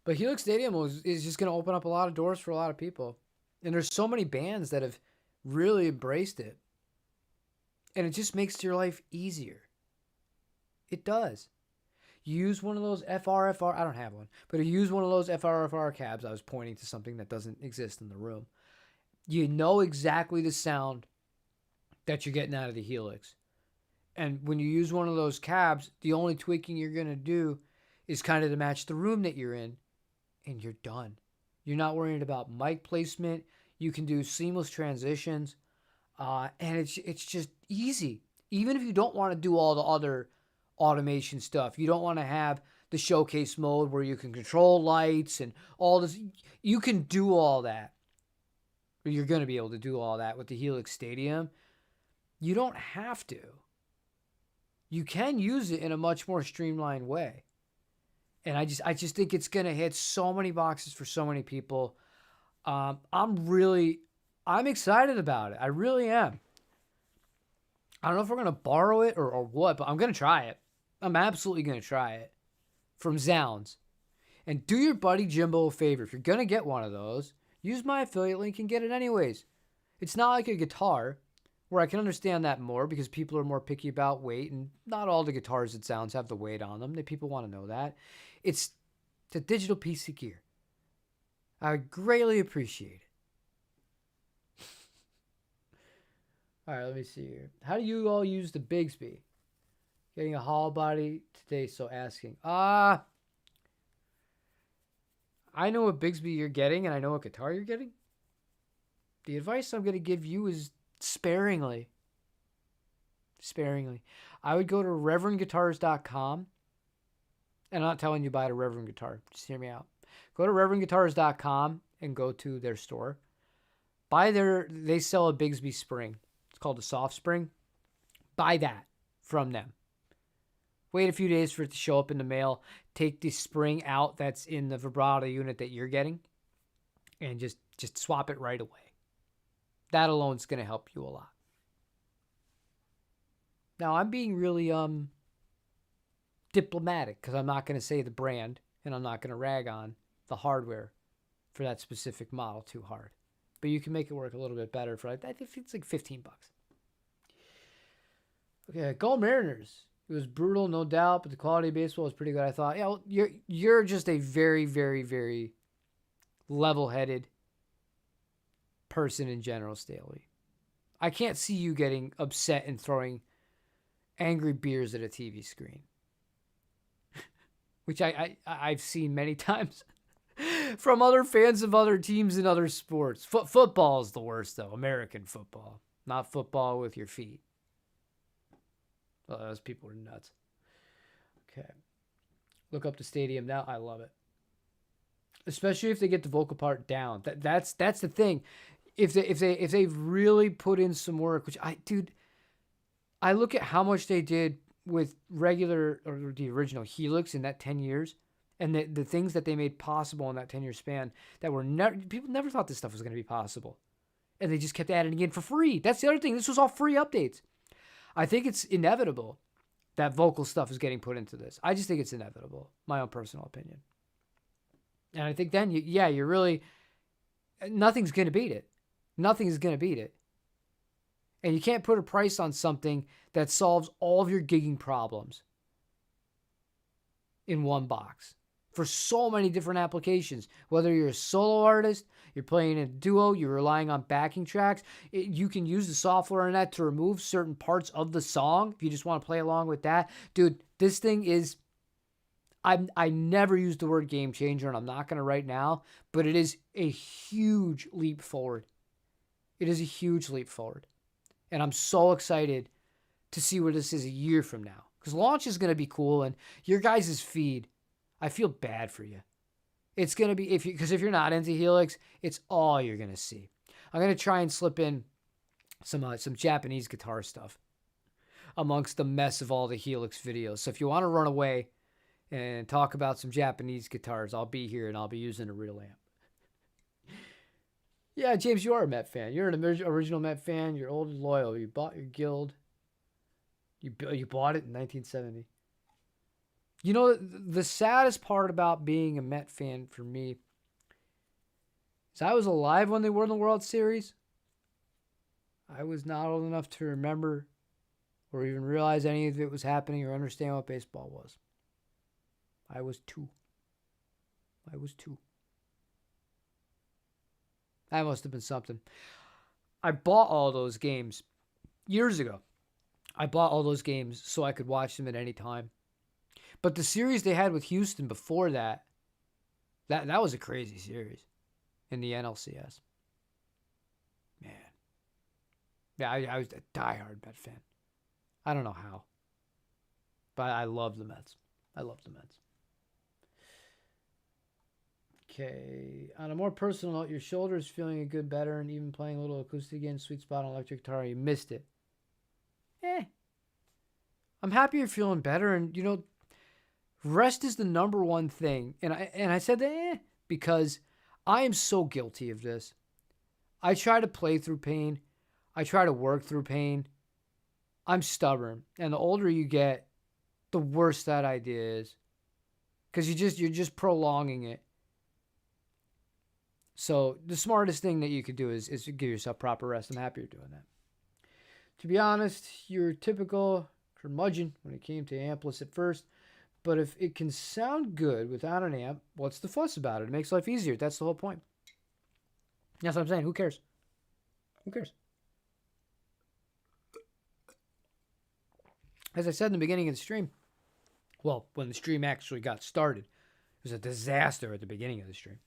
But Helix Stadium is just going to open up a lot of doors for a lot of people. And there's so many bands that have really embraced it. And it just makes your life easier. It does. You use one of those FRFR, I don't have one, but you use one of those FRFR cabs. I was pointing to something that doesn't exist in the room. You know exactly the sound that you're getting out of the Helix. And when you use one of those cabs, the only tweaking you're going to do is kind of to match the room that you're in, and you're done. You're not worried about mic placement. You can do seamless transitions, and it's just easy. Even if you don't want to do all the other automation stuff, you don't want to have the showcase mode where you can control lights and all this. You can do all that. Or you're going to be able to do all that with the Helix Stadium. You don't have to. You can use it in a much more streamlined way. And I just think it's going to hit so many boxes for so many people. I'm excited about it. I really am. I don't know if we're going to borrow it or what, but I'm going to try it. I'm absolutely going to try it from Zounds. And do your buddy Jimbo a favor. If you're going to get one of those, use my affiliate link and get it anyways. It's not like a guitar, where I can understand that more because people are more picky about weight, and not all the guitars at Sounds have the weight on them. People want to know that. It's a digital piece of gear. I greatly appreciate it. All right, let me see here. How do you all use the Bigsby? Getting a hollow body today, so asking. I know what Bigsby you're getting, and I know what guitar you're getting. The advice I'm going to give you is sparingly. I would go to reverendguitars.com. And I'm not telling you buy a Reverend guitar. Just hear me out. Go to reverendguitars.com and go to their store. They sell a Bigsby spring. It's called a soft spring. Buy that from them. Wait a few days for it to show up in the mail. Take the spring out that's in the vibrato unit that you're getting. And just swap it right away. That alone is going to help you a lot. Now, I'm being really diplomatic because I'm not going to say the brand and I'm not going to rag on the hardware for that specific model too hard. But you can make it work a little bit better for, I think it's like $15. Okay, Gold Mariners. It was brutal, no doubt, but the quality of baseball was pretty good, I thought. Yeah, well, you're just a very, very, very level-headed person in general, Staley. I can't see you getting upset and throwing angry beers at a TV screen, which I've seen many times from other fans of other teams in other sports. Football is the worst, though. American football, not football with your feet. Well, those people are nuts. Okay, look up the stadium now. I love it, especially if they get the vocal part down. That's the thing. If they really put in some work, which I look at how much they did with regular or the original Helix in that 10 years, and the things that they made possible in that 10-year span that were people never thought this stuff was going to be possible, and they just kept adding in for free. That's the other thing. This was all free updates. I think it's inevitable that vocal stuff is getting put into this. I just think it's inevitable. My own personal opinion. And I think then you're really nothing's going to beat it. Nothing is going to beat it. And you can't put a price on something that solves all of your gigging problems in one box for so many different applications. Whether you're a solo artist, you're playing in a duo, you're relying on backing tracks, you can use the software in that to remove certain parts of the song if you just want to play along with that. Dude, this thing is... I never used the word game changer, and I'm not going to right now, but it is a huge leap forward It is a huge leap forward. And I'm so excited to see where this is a year from now. Because launch is going to be cool, and your guys' feed, I feel bad for you. It's going to be, because if you're not into Helix, it's all you're going to see. I'm going to try and slip in some Japanese guitar stuff amongst the mess of all the Helix videos. So if you want to run away and talk about some Japanese guitars, I'll be here and I'll be using a real amp. Yeah, James, you are a Met fan. You're an original Met fan. You're old and loyal. You bought your guild. You bought it in 1970. You know, the saddest part about being a Met fan for me is I was alive when they won the World Series. I was not old enough to remember or even realize any of it was happening or understand what baseball was. I was two. That must have been something. I bought all those games years ago. I bought all those games so I could watch them at any time. But the series they had with Houston before that was a crazy series in the NLCS. Man. Yeah, I was a diehard Met fan. I don't know how. But I love the Mets. Okay. On a more personal note, your shoulder is feeling a good better and even playing a little acoustic again, sweet spot on electric guitar. You missed it. I'm happy you're feeling better, and rest is the number one thing. And I said that because I am so guilty of this. I try to play through pain. I try to work through pain. I'm stubborn, and the older you get, the worse that idea is, because you're just prolonging it. So the smartest thing that you could do is give yourself proper rest. I'm happy you're doing that. To be honest, you're typical curmudgeon when it came to ampless at first, but if it can sound good without an amp, what's the fuss about it? It makes life easier. That's the whole point. That's what I'm saying. Who cares? As I said in the beginning of the stream, well, when the stream actually got started, it was a disaster at the beginning of the stream.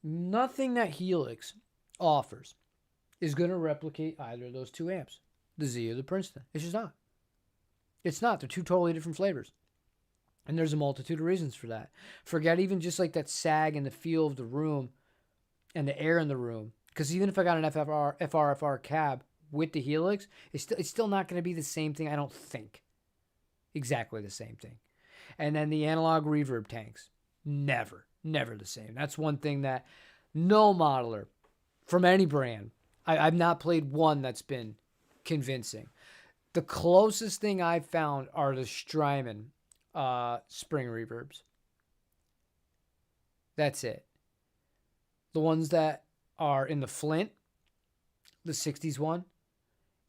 Nothing that Helix offers is going to replicate either of those two amps, the Z or the Princeton. It's just not. It's not. They're two totally different flavors. And there's a multitude of reasons for that. Forget even just like that sag and the feel of the room and the air in the room. Because even if I got an FRFR cab with the Helix, it's still not going to be the same thing, I don't think. Exactly the same thing. And then the analog reverb tanks. Never the same. That's one thing that no modeler from any brand, I've not played one that's been convincing. The closest thing I've found are the Strymon spring reverbs. That's it. The ones that are in the Flint, the 60s one,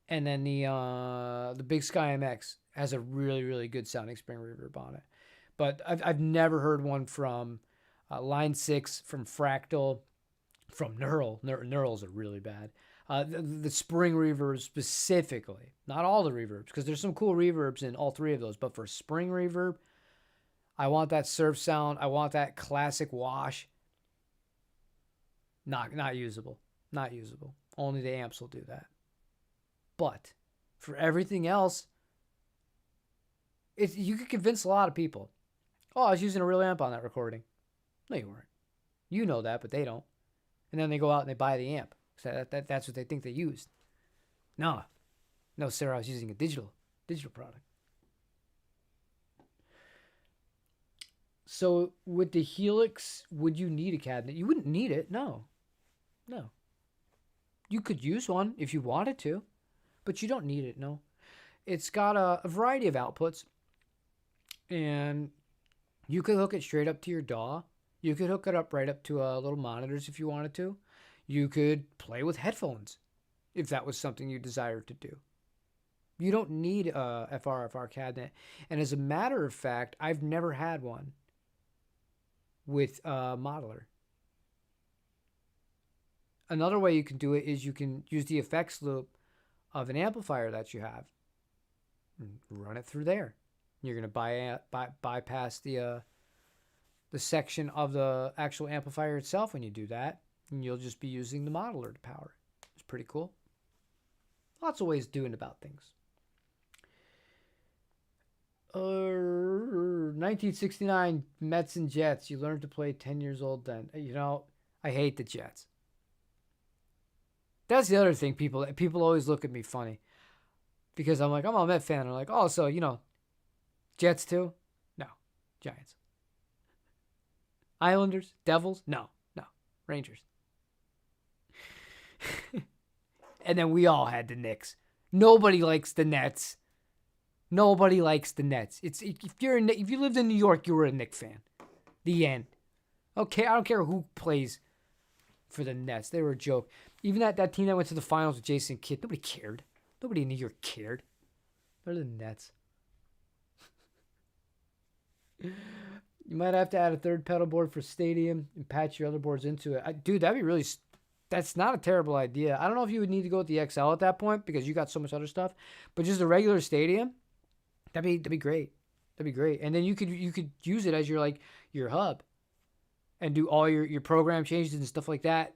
and then the Big Sky MX has a really, really good sounding spring reverb on it. But I've never heard one from Line 6, from Fractal, from Neural. Neurals are really bad. The spring reverbs specifically, not all the reverbs, because there's some cool reverbs in all three of those, but for spring reverb, I want that surf sound. I want that classic wash. Not usable. Only the amps will do that. But for everything else, you could convince a lot of people. Oh, I was using a real amp on that recording. No, you weren't. You know that, but they don't. And then they go out and they buy the amp. So that's what they think they used. No, sir, I was using a digital product. So with the Helix, would you need a cabinet? You wouldn't need it. No. You could use one if you wanted to, but you don't need it. No. It's got a variety of outputs, and you could hook it straight up to your DAW. You could hook it up right up to little monitors if you wanted to. You could play with headphones if that was something you desired to do. You don't need a FRFR cabinet. And as a matter of fact, I've never had one with a modeler. Another way you can do it is you can use the effects loop of an amplifier that you have and run it through there. You're going to bypass the section of the actual amplifier itself when you do that, and you'll just be using the modeler to power it. It's pretty cool. Lots of ways of doing about things. 1969 Mets and Jets. You learned to play 10 years old then. I hate the Jets. That's the other thing. People always look at me funny because I'm like, I'm a Met fan. They're like, oh, so, Jets too? No. Giants. Islanders? Devils? No. Rangers. And then we all had the Knicks. Nobody likes the Nets. Nobody likes the Nets. If you lived in New York, you were a Knicks fan. The end. Okay, I don't care who plays for the Nets. They were a joke. Even that team that went to the finals with Jason Kidd, nobody cared. Nobody in New York cared. They're the Nets. You might have to add a third pedal board for stadium and patch your other boards into it. Dude, that'd be really... That's not a terrible idea. I don't know if you would need to go with the XL at that point because you got so much other stuff. But just a regular stadium, that'd be great. That'd be great. And then you could use it as your hub and do all your program changes and stuff like that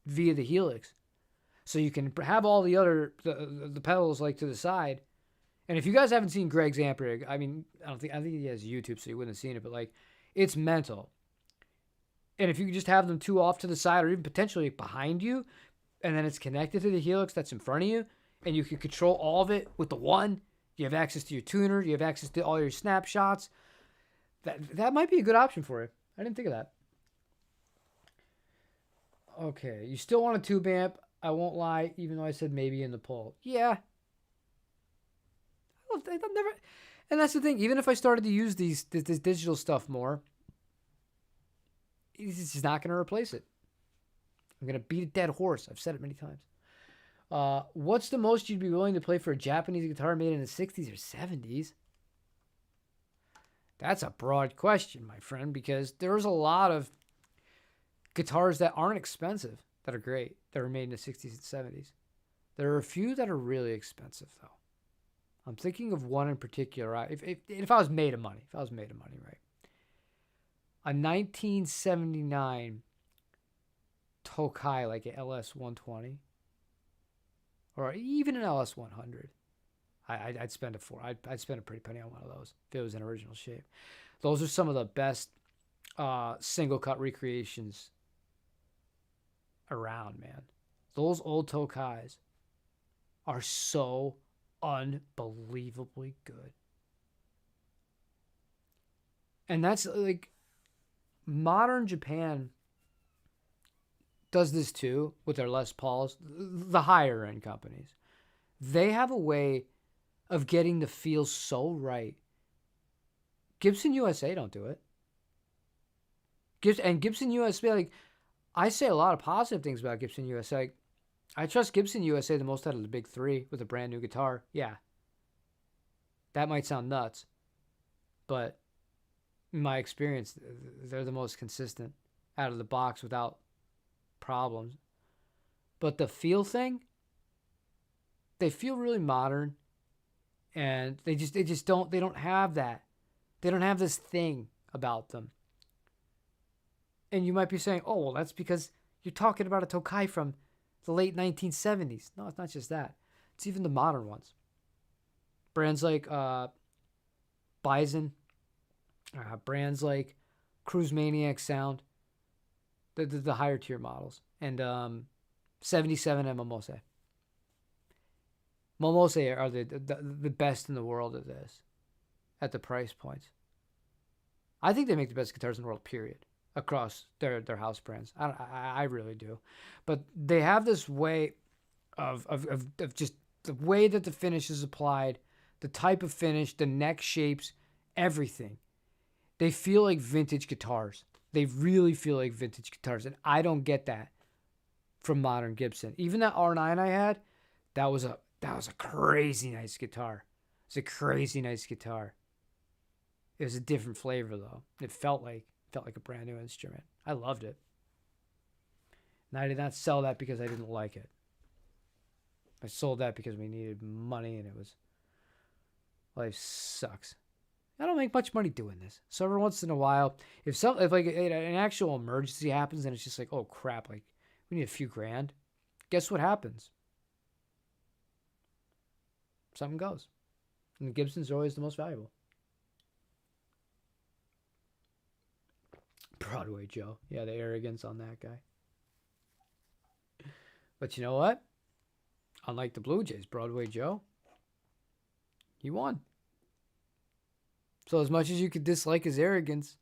via the Helix. So you can have all the other the pedals to the side. And if you guys haven't seen Greg's amp rig, I think he has YouTube, so you wouldn't have seen it, but it's mental. And if you could just have them two off to the side or even potentially behind you, and then it's connected to the Helix that's in front of you, and you can control all of it with the one. You have access to your tuner. You have access to all your snapshots. That might be a good option for you. I didn't think of that. Okay, you still want a tube amp. I won't lie, even though I said maybe in the poll. Yeah. I've never... And that's the thing. Even if I started to use this digital stuff more, it's just not going to replace it. I'm going to beat a dead horse. I've said it many times. What's the most you'd be willing to play for a Japanese guitar made in the 60s or 70s? That's a broad question, my friend, because there's a lot of guitars that aren't expensive that are great, that were made in the 60s and 70s. There are a few that are really expensive, though. I'm thinking of one in particular. If I was made of money, right? A 1979 Tokai, like an LS120, or even an LS100. I'd spend I'd spend a pretty penny on one of those if it was in original shape. Those are some of the best single cut recreations around, man. Those old Tokais are so unbelievably good. And that's modern Japan does this too with their Les Pauls, the higher end companies. They have a way of getting the feel so right. Gibson USA don't do it. Gibson USA, I say a lot of positive things about Gibson USA. I trust Gibson USA the most out of the big three with a brand new guitar. Yeah. That might sound nuts, but in my experience, they're the most consistent out of the box without problems. But the feel thing, they feel really modern, and they don't have that. They don't have this thing about them. And you might be saying, oh, well, that's because you're talking about a Tokai from the late 1970s. No, it's not just that. It's even the modern ones. Brands like Bison, brands like Cruise Maniac Sound, the higher tier models, and 77 and Momose. Momose are the best in the world at this, at the price points. I think they make the best guitars in the world, period, across their house brands. I really do. But they have this way of just the way that the finish is applied, the type of finish, the neck shapes, everything. They feel like vintage guitars. They really feel like vintage guitars, and I don't get that from modern Gibson. Even that R9 I had, that was a crazy nice guitar. It's a crazy nice guitar. It was a different flavor though. It felt like a brand new instrument. I loved it. And I did not sell that because I didn't like it. I sold that because we needed money, and life sucks. I don't make much money doing this. So every once in a while, if an actual emergency happens and it's just like, oh crap, we need a few grand, guess what happens? something goes. And Gibsons are always the most valuable. Broadway Joe. Yeah, the arrogance on that guy. But you know what? Unlike the Blue Jays, Broadway Joe, he won. So as much as you could dislike his arrogance,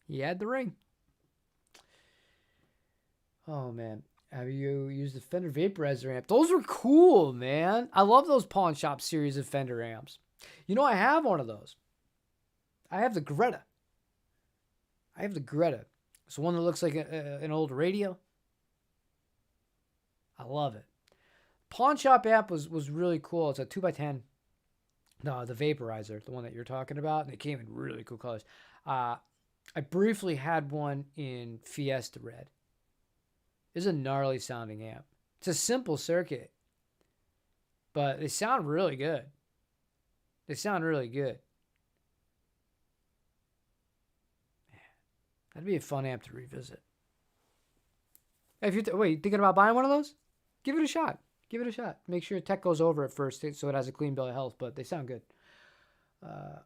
he had the ring. Oh, man. Have you used the Fender Vaporizer amp? Those were cool, man. I love those pawn shop series of Fender amps. You know, I have one of those. I have the Greta. It's one that looks like an old radio. I love it. Pawn shop amp was really cool. It's a 2x10. No, the Vaporizer, the one that you're talking about. And it came in really cool colors. I briefly had one in Fiesta Red. It's a gnarly sounding amp. It's a simple circuit, but they sound really good. That'd be a fun amp to revisit. If you're thinking about buying one of those, give it a shot. Make sure your tech goes over it first so it has a clean bill of health, but they sound good.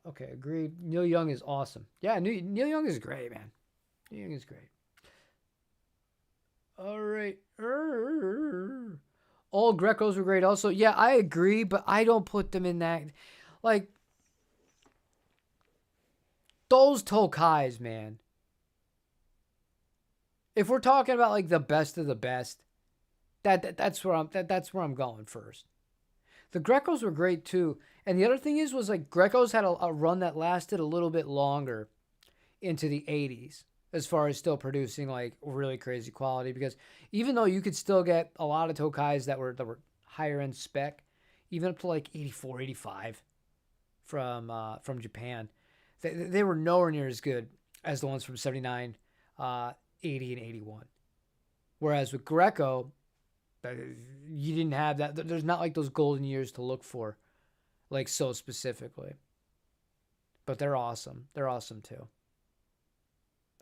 Okay, agreed. Neil Young is awesome. Yeah, Neil Young is great, man. Neil Young is great. All right. All Grecos were great also. Yeah, I agree, but I don't put them in that. Like, those Tokais, man. If we're talking about like the best of the best, that's where I'm going first. The Grecos were great too. And the other thing was like Grecos had a run that lasted a little bit longer into the 80s as far as still producing like really crazy quality, because even though you could still get a lot of Tokais that were higher end spec, even up to like 84, 85 from Japan, they were nowhere near as good as the ones from 79, 80, and 81. Whereas with Greco, you didn't have that. There's not like those golden years to look for, like so specifically. But they're awesome. They're awesome too.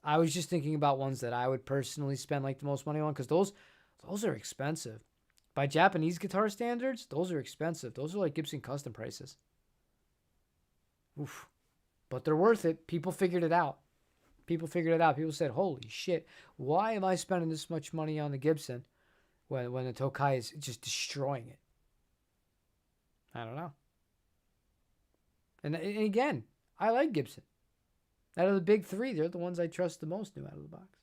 I was just thinking about ones that I would personally spend like the most money on, because those are expensive. By Japanese guitar standards, those are expensive. Those are like Gibson custom prices. Oof. But they're worth it. People figured it out. People said, holy shit, why am I spending this much money on the Gibson when the Tokai is just destroying it? I don't know. And again, I like Gibson. Out of the big three, they're the ones I trust the most new out of the box.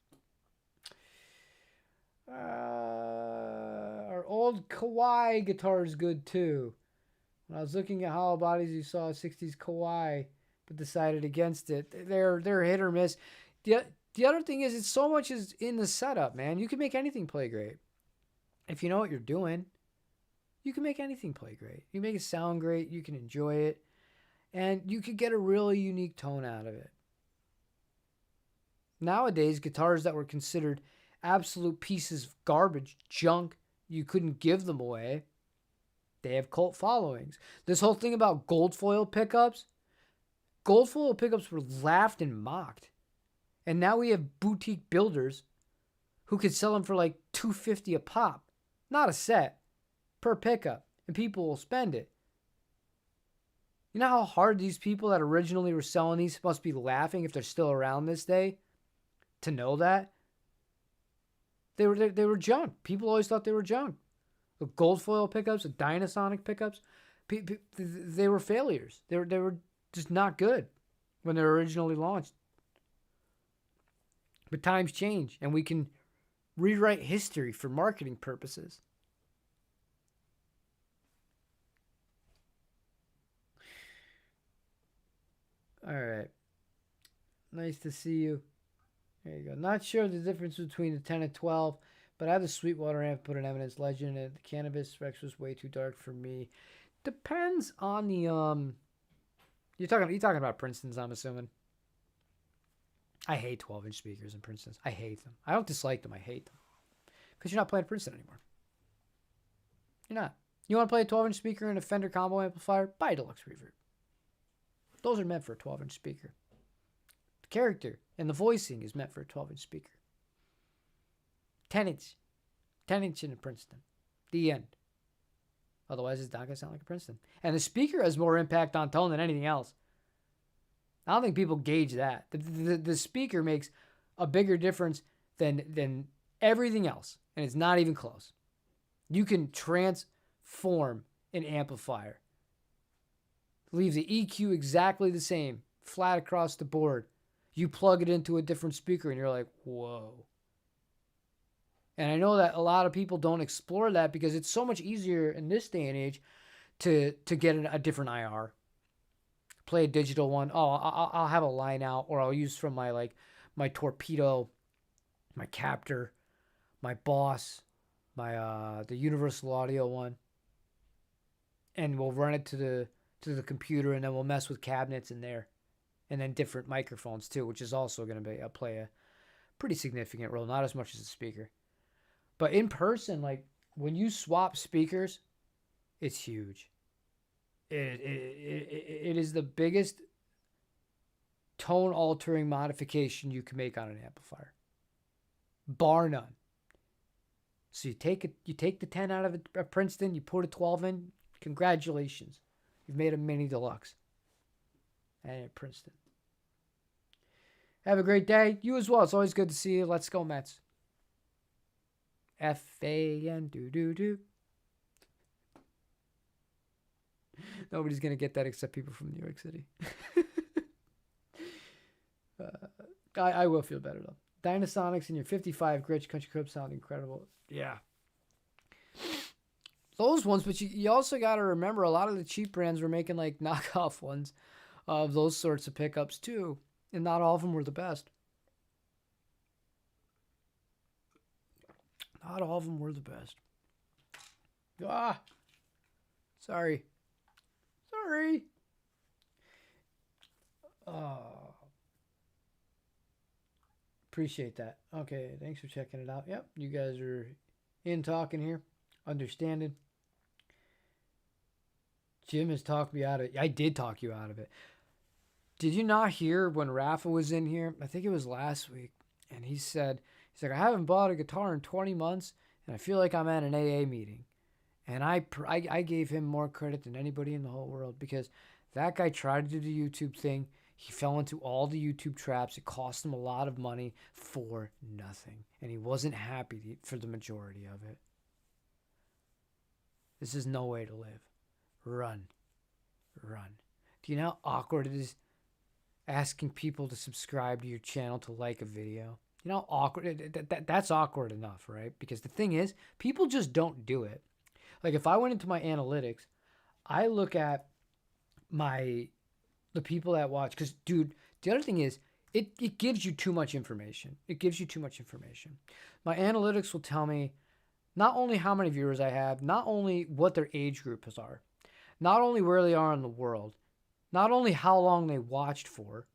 Our old Kawai guitar is good too. When I was looking at hollow bodies, you saw a 60s Kawai, but decided against it. They're hit or miss. The other thing is, it's so much is in the setup, man. You can make anything play great. If you know what you're doing, you can make anything play great. You make it sound great. You can enjoy it. And you could get a really unique tone out of it. Nowadays, guitars that were considered absolute pieces of garbage, junk, you couldn't give them away, they have cult followings. This whole thing about gold foil pickups were laughed and mocked. And now we have boutique builders who could sell them for like $250 a pop. Not a set, per pickup. And people will spend it. You know how hard these people that originally were selling these must be laughing if they're still around this day? To know that they were junk. People always thought they were junk. The gold foil pickups, the Dynasonic pickups, they were failures. They were just not good when they were originally launched. But times change, and we can rewrite history for marketing purposes. All right. Nice to see you. There you go. Not sure the difference between the 10 and 12, but I have the Sweetwater amp, put an Eminence Legend in it. The Cannabis Rex was way too dark for me. Depends on the You're talking about Princeton's, I'm assuming. I hate 12-inch speakers in Princeton's. I hate them. I don't dislike them. I hate them. Because you're not playing Princeton anymore. You're not. You want to play a 12-inch speaker and a Fender combo amplifier? Buy a Deluxe Reverb. Those are meant for a 12-inch speaker. The character and the voicing is meant for a 12-inch speaker. 10-inch. 10-inch in a Princeton. The end. Otherwise, it's not going to sound like a Princeton. And the speaker has more impact on tone than anything else. I don't think people gauge that. The speaker makes a bigger difference than everything else, and it's not even close. You can transform an amplifier. Leave the EQ exactly the same, flat across the board. You plug it into a different speaker, and you're like, whoa. And I know that a lot of people don't explore that because it's so much easier in this day and age to get a different IR. Play a digital one. Oh, I'll have a line out, or I'll use from my torpedo, my captor, my boss, my the universal audio one, and we'll run it to the computer, and then we'll mess with cabinets in there, and then different microphones too, which is also going to play a pretty significant role. Not as much as the speaker, but in person, like when you swap speakers, it's huge. It is the biggest tone altering modification you can make on an amplifier, bar none. So you take the 10 out of a Princeton, you put a 12 in. Congratulations, you've made a mini deluxe and a Princeton. Have a great day. You as well. It's always good to see you. Let's go Mets. FAN do. Nobody's going to get that except people from New York City. I will feel better, though. Dynasonics in your 55 Gritch Country Club sound incredible. Yeah. Those ones, but you also got to remember a lot of the cheap brands were making like knockoff ones of those sorts of pickups too. And not all of them were the best. Not all of them were the best. Sorry. Appreciate that. Okay, thanks for checking it out. Yep, you guys are in talking here, understanding. Jim has talked me out of it. I did talk you out of it. Did you not hear when Rafa was in here? I think it was last week, and he's like, I haven't bought a guitar in 20 months, and I feel like I'm at an AA meeting. And I gave him more credit than anybody in the whole world because that guy tried to do the YouTube thing. He fell into all the YouTube traps. It cost him a lot of money for nothing. And he wasn't happy for the majority of it. This is no way to live. Run. Do you know how awkward it is asking people to subscribe to your channel to like a video? You know how awkward? That's awkward enough, right? Because the thing is, people just don't do it. Like if I went into my analytics, I look at the people that watch, because dude, the other thing is it gives you too much information. My analytics will tell me not only how many viewers I have, not only what their age groups are, not only where they are in the world, not only how long they watched for.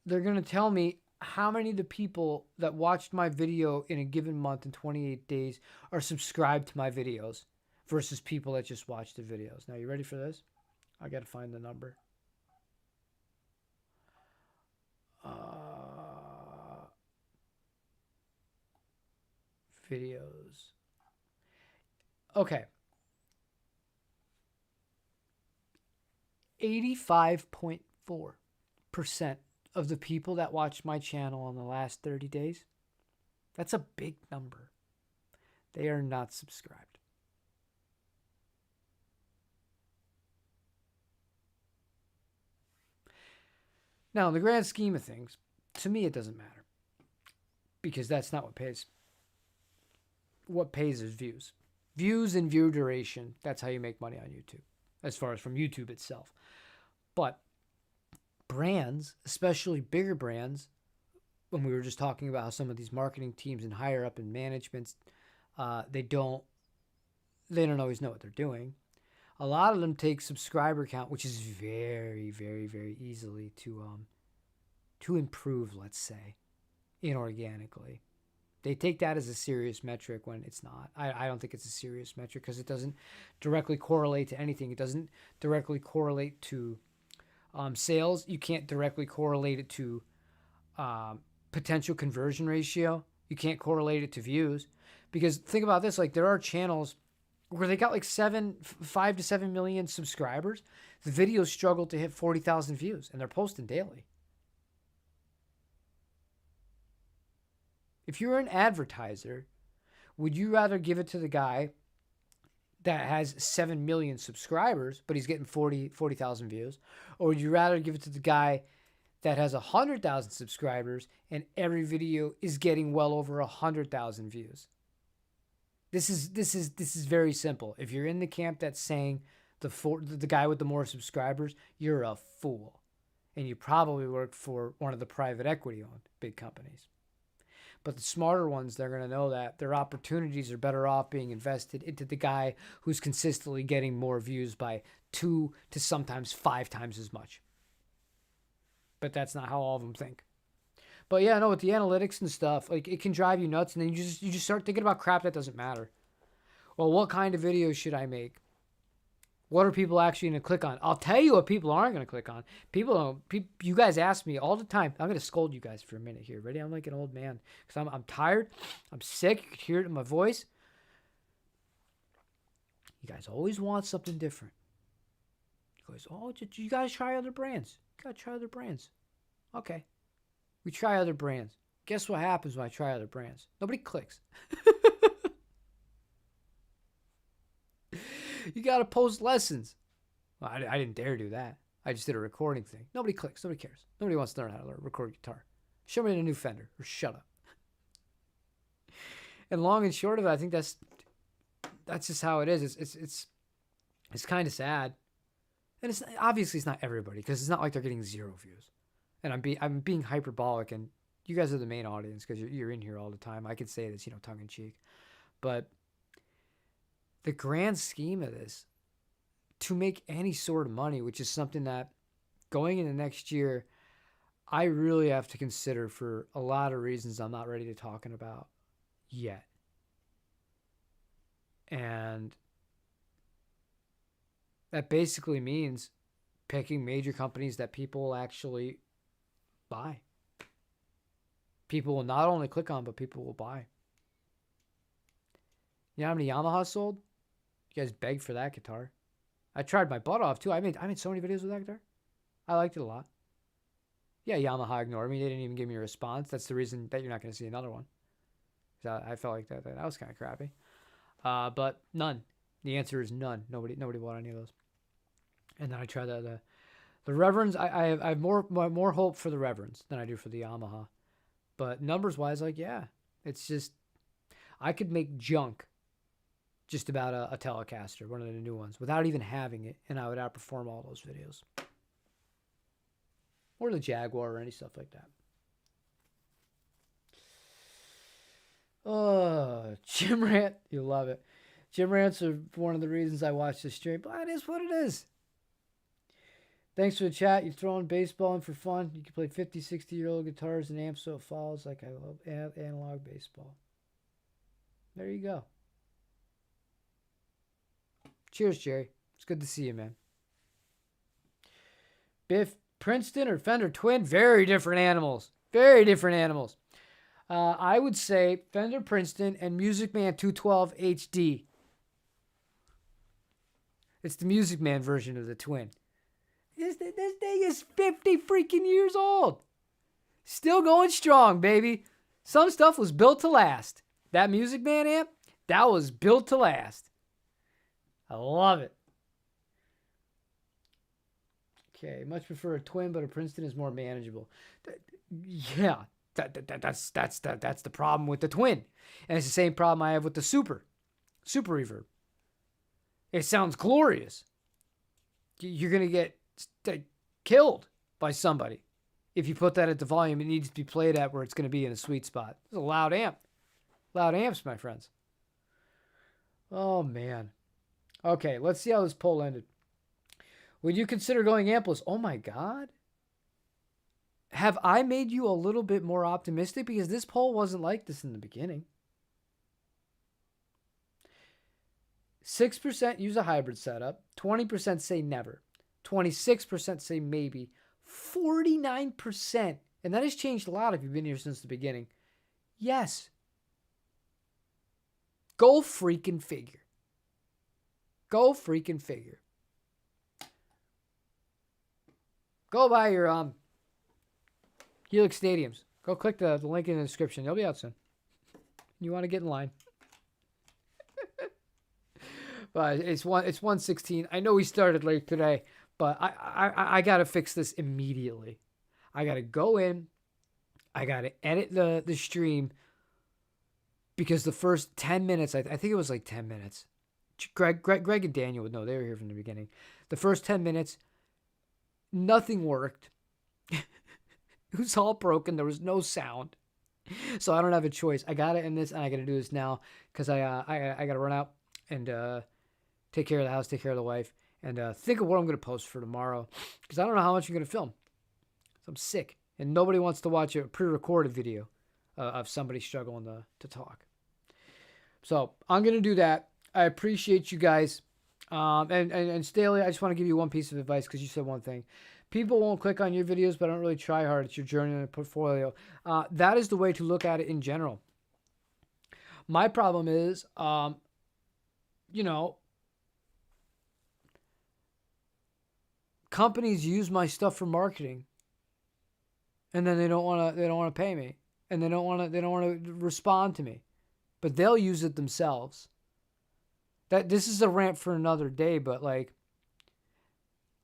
They're going to tell me how many of the people that watched my video in a given month in 28 days are subscribed to my videos versus people that just watch the videos. Now, you ready for this? I got to find the number. Videos. Okay. 85.4% of the people that watched my channel in the last 30 days, that's a big number. They are not subscribed. Now, in the grand scheme of things, to me, it doesn't matter because that's not what pays. What pays is views. Views and view duration. That's how you make money on YouTube, as far as from YouTube itself. But brands, especially bigger brands, when we were just talking about how some of these marketing teams and higher up in managements, they don't always know what they're doing. A lot of them take subscriber count, which is very, very, very easily to improve, let's say, inorganically. They take that as a serious metric when it's not. I don't think it's a serious metric because it doesn't directly correlate to anything. It doesn't directly correlate to sales. You can't directly correlate it to potential conversion ratio. You can't correlate it to views. Because think about this, like there are channels where they got like 5 to 7 million subscribers, the videos struggle to hit 40,000 views, and they're posting daily. If you're an advertiser, would you rather give it to the guy that has 7 million subscribers, but he's getting 40,000 views? Or would you rather give it to the guy that has 100,000 subscribers and every video is getting well over 100,000 views? This is very simple. If you're in the camp that's saying the guy with the more subscribers, you're a fool. And you probably work for one of the private equity owned big companies. But the smarter ones, they're going to know that their opportunities are better off being invested into the guy who's consistently getting more views by 2 to sometimes 5 times as much. But that's not how all of them think. But yeah, no, with the analytics and stuff, like it can drive you nuts, and then you just start thinking about crap that doesn't matter. Well, what kind of videos should I make? What are people actually going to click on? I'll tell you what people aren't going to click on. You guys ask me all the time. I'm going to scold you guys for a minute here. Ready? I'm like an old man because I'm tired. I'm sick. You can hear it in my voice. You guys always want something different. You guys, you guys try other brands. You got to try other brands. Okay. We try other brands. Guess what happens when I try other brands? Nobody clicks. You got to post lessons. Well, I didn't dare do that. I just did a recording thing. Nobody clicks. Nobody cares. Nobody wants to learn how to record guitar. Show me a new Fender or shut up. And long and short of it, I think that's just how it is. It's kind of sad. And obviously it's not everybody, because it's not like they're getting 0 views. And I'm being hyperbolic, and you guys are the main audience because you're in here all the time. I could say this, tongue in cheek. But the grand scheme of this, to make any sort of money, which is something that going into next year, I really have to consider for a lot of reasons I'm not ready to talking about yet. And that basically means picking major companies that people will actually buy. People will not only click on, but people will buy. You know how many Yamaha sold? You guys begged for that guitar. I tried my butt off too. I made so many videos with that guitar. I liked it a lot. Yeah, Yamaha ignored me. They didn't even give me a response. That's the reason that you're not going to see another one. I felt like that was kind of crappy. But none. The answer is none. Nobody bought any of those. And then I tried the Reverends. I have more hope for the Reverends than I do for the Yamaha. But numbers wise, yeah, it's just I could make junk just about a Telecaster, one of the new ones, without even having it, and I would outperform all those videos. Or the Jaguar or any stuff like that. Oh, Gym Rant. You love it. Gym Rants are one of the reasons I watch this stream, but it is what it is. Thanks for the chat. You're throwing baseball in for fun. You can play 50, 60-year-old guitars and amps so it falls like I love analog baseball. There you go. Cheers, Jerry. It's good to see you, man. Biff, Princeton or Fender Twin? Very different animals. Very different animals. I would say Fender Princeton and Music Man 212 HD. It's the Music Man version of the Twin. This thing is 50 freaking years old. Still going strong, baby. Some stuff was built to last. That Music Man amp, that was built to last. I love it. Okay, much prefer a Twin, but a Princeton is more manageable. Yeah, that's the problem with the Twin. And it's the same problem I have with the Super Reverb. It sounds glorious. You're going to get killed by somebody. If you put that at the volume it needs to be played at where it's going to be in a sweet spot. It's a loud amp. Loud amps, my friends. Oh, man. Okay, let's see how this poll ended. Would you consider going ampless? Oh, my God. Have I made you a little bit more optimistic? Because this poll wasn't like this in the beginning. 6% use a hybrid setup. 20% say never. 26% say maybe. 49%, and that has changed a lot if you've been here since the beginning. Yes. Go freaking figure. Go freaking figure. Go buy your Helix Stadiums. Go click the link in the description. They'll be out soon. You want to get in line. But it's 1:16. I know we started late today, but I got to fix this immediately. I got to go in. I got to edit the stream because the first 10 minutes, I think it was like 10 minutes. Greg and Daniel would know. They were here from the beginning. The first 10 minutes, nothing worked. It was all broken. There was no sound. So I don't have a choice. I got to end this, and I got to do this now because I got to run out and take care of the house, take care of the wife, and think of what I'm going to post for tomorrow because I don't know how much I'm going to film. So I'm sick, and nobody wants to watch a pre-recorded video of somebody struggling to talk. So I'm going to do that. I appreciate you guys. And Staley, I just want to give you one piece of advice because you said one thing. People won't click on your videos, but don't really try hard. It's your journey in a portfolio. That is the way to look at it in general. My problem is, companies use my stuff for marketing, and then they don't want to pay me, and they don't want to respond to me, but they'll use it themselves. This is a rant for another day, but like,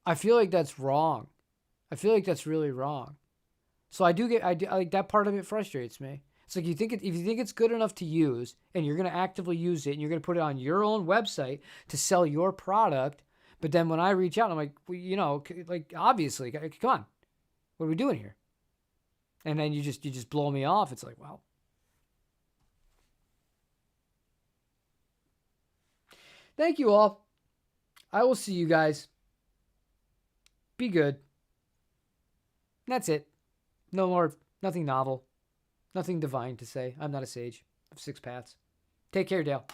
I feel like that's wrong. I feel like that's really wrong. So I like that part of it frustrates me. It's like if you think it's good enough to use and you're going to actively use it and you're going to put it on your own website to sell your product, but then when I reach out, I'm like, well, like obviously, come on, what are we doing here? And then you just blow me off. It's like, well, thank you all. I will see you guys. Be good. That's it. No more, nothing novel. Nothing divine to say. I'm not a sage. I have 6 paths. Take care, Dale.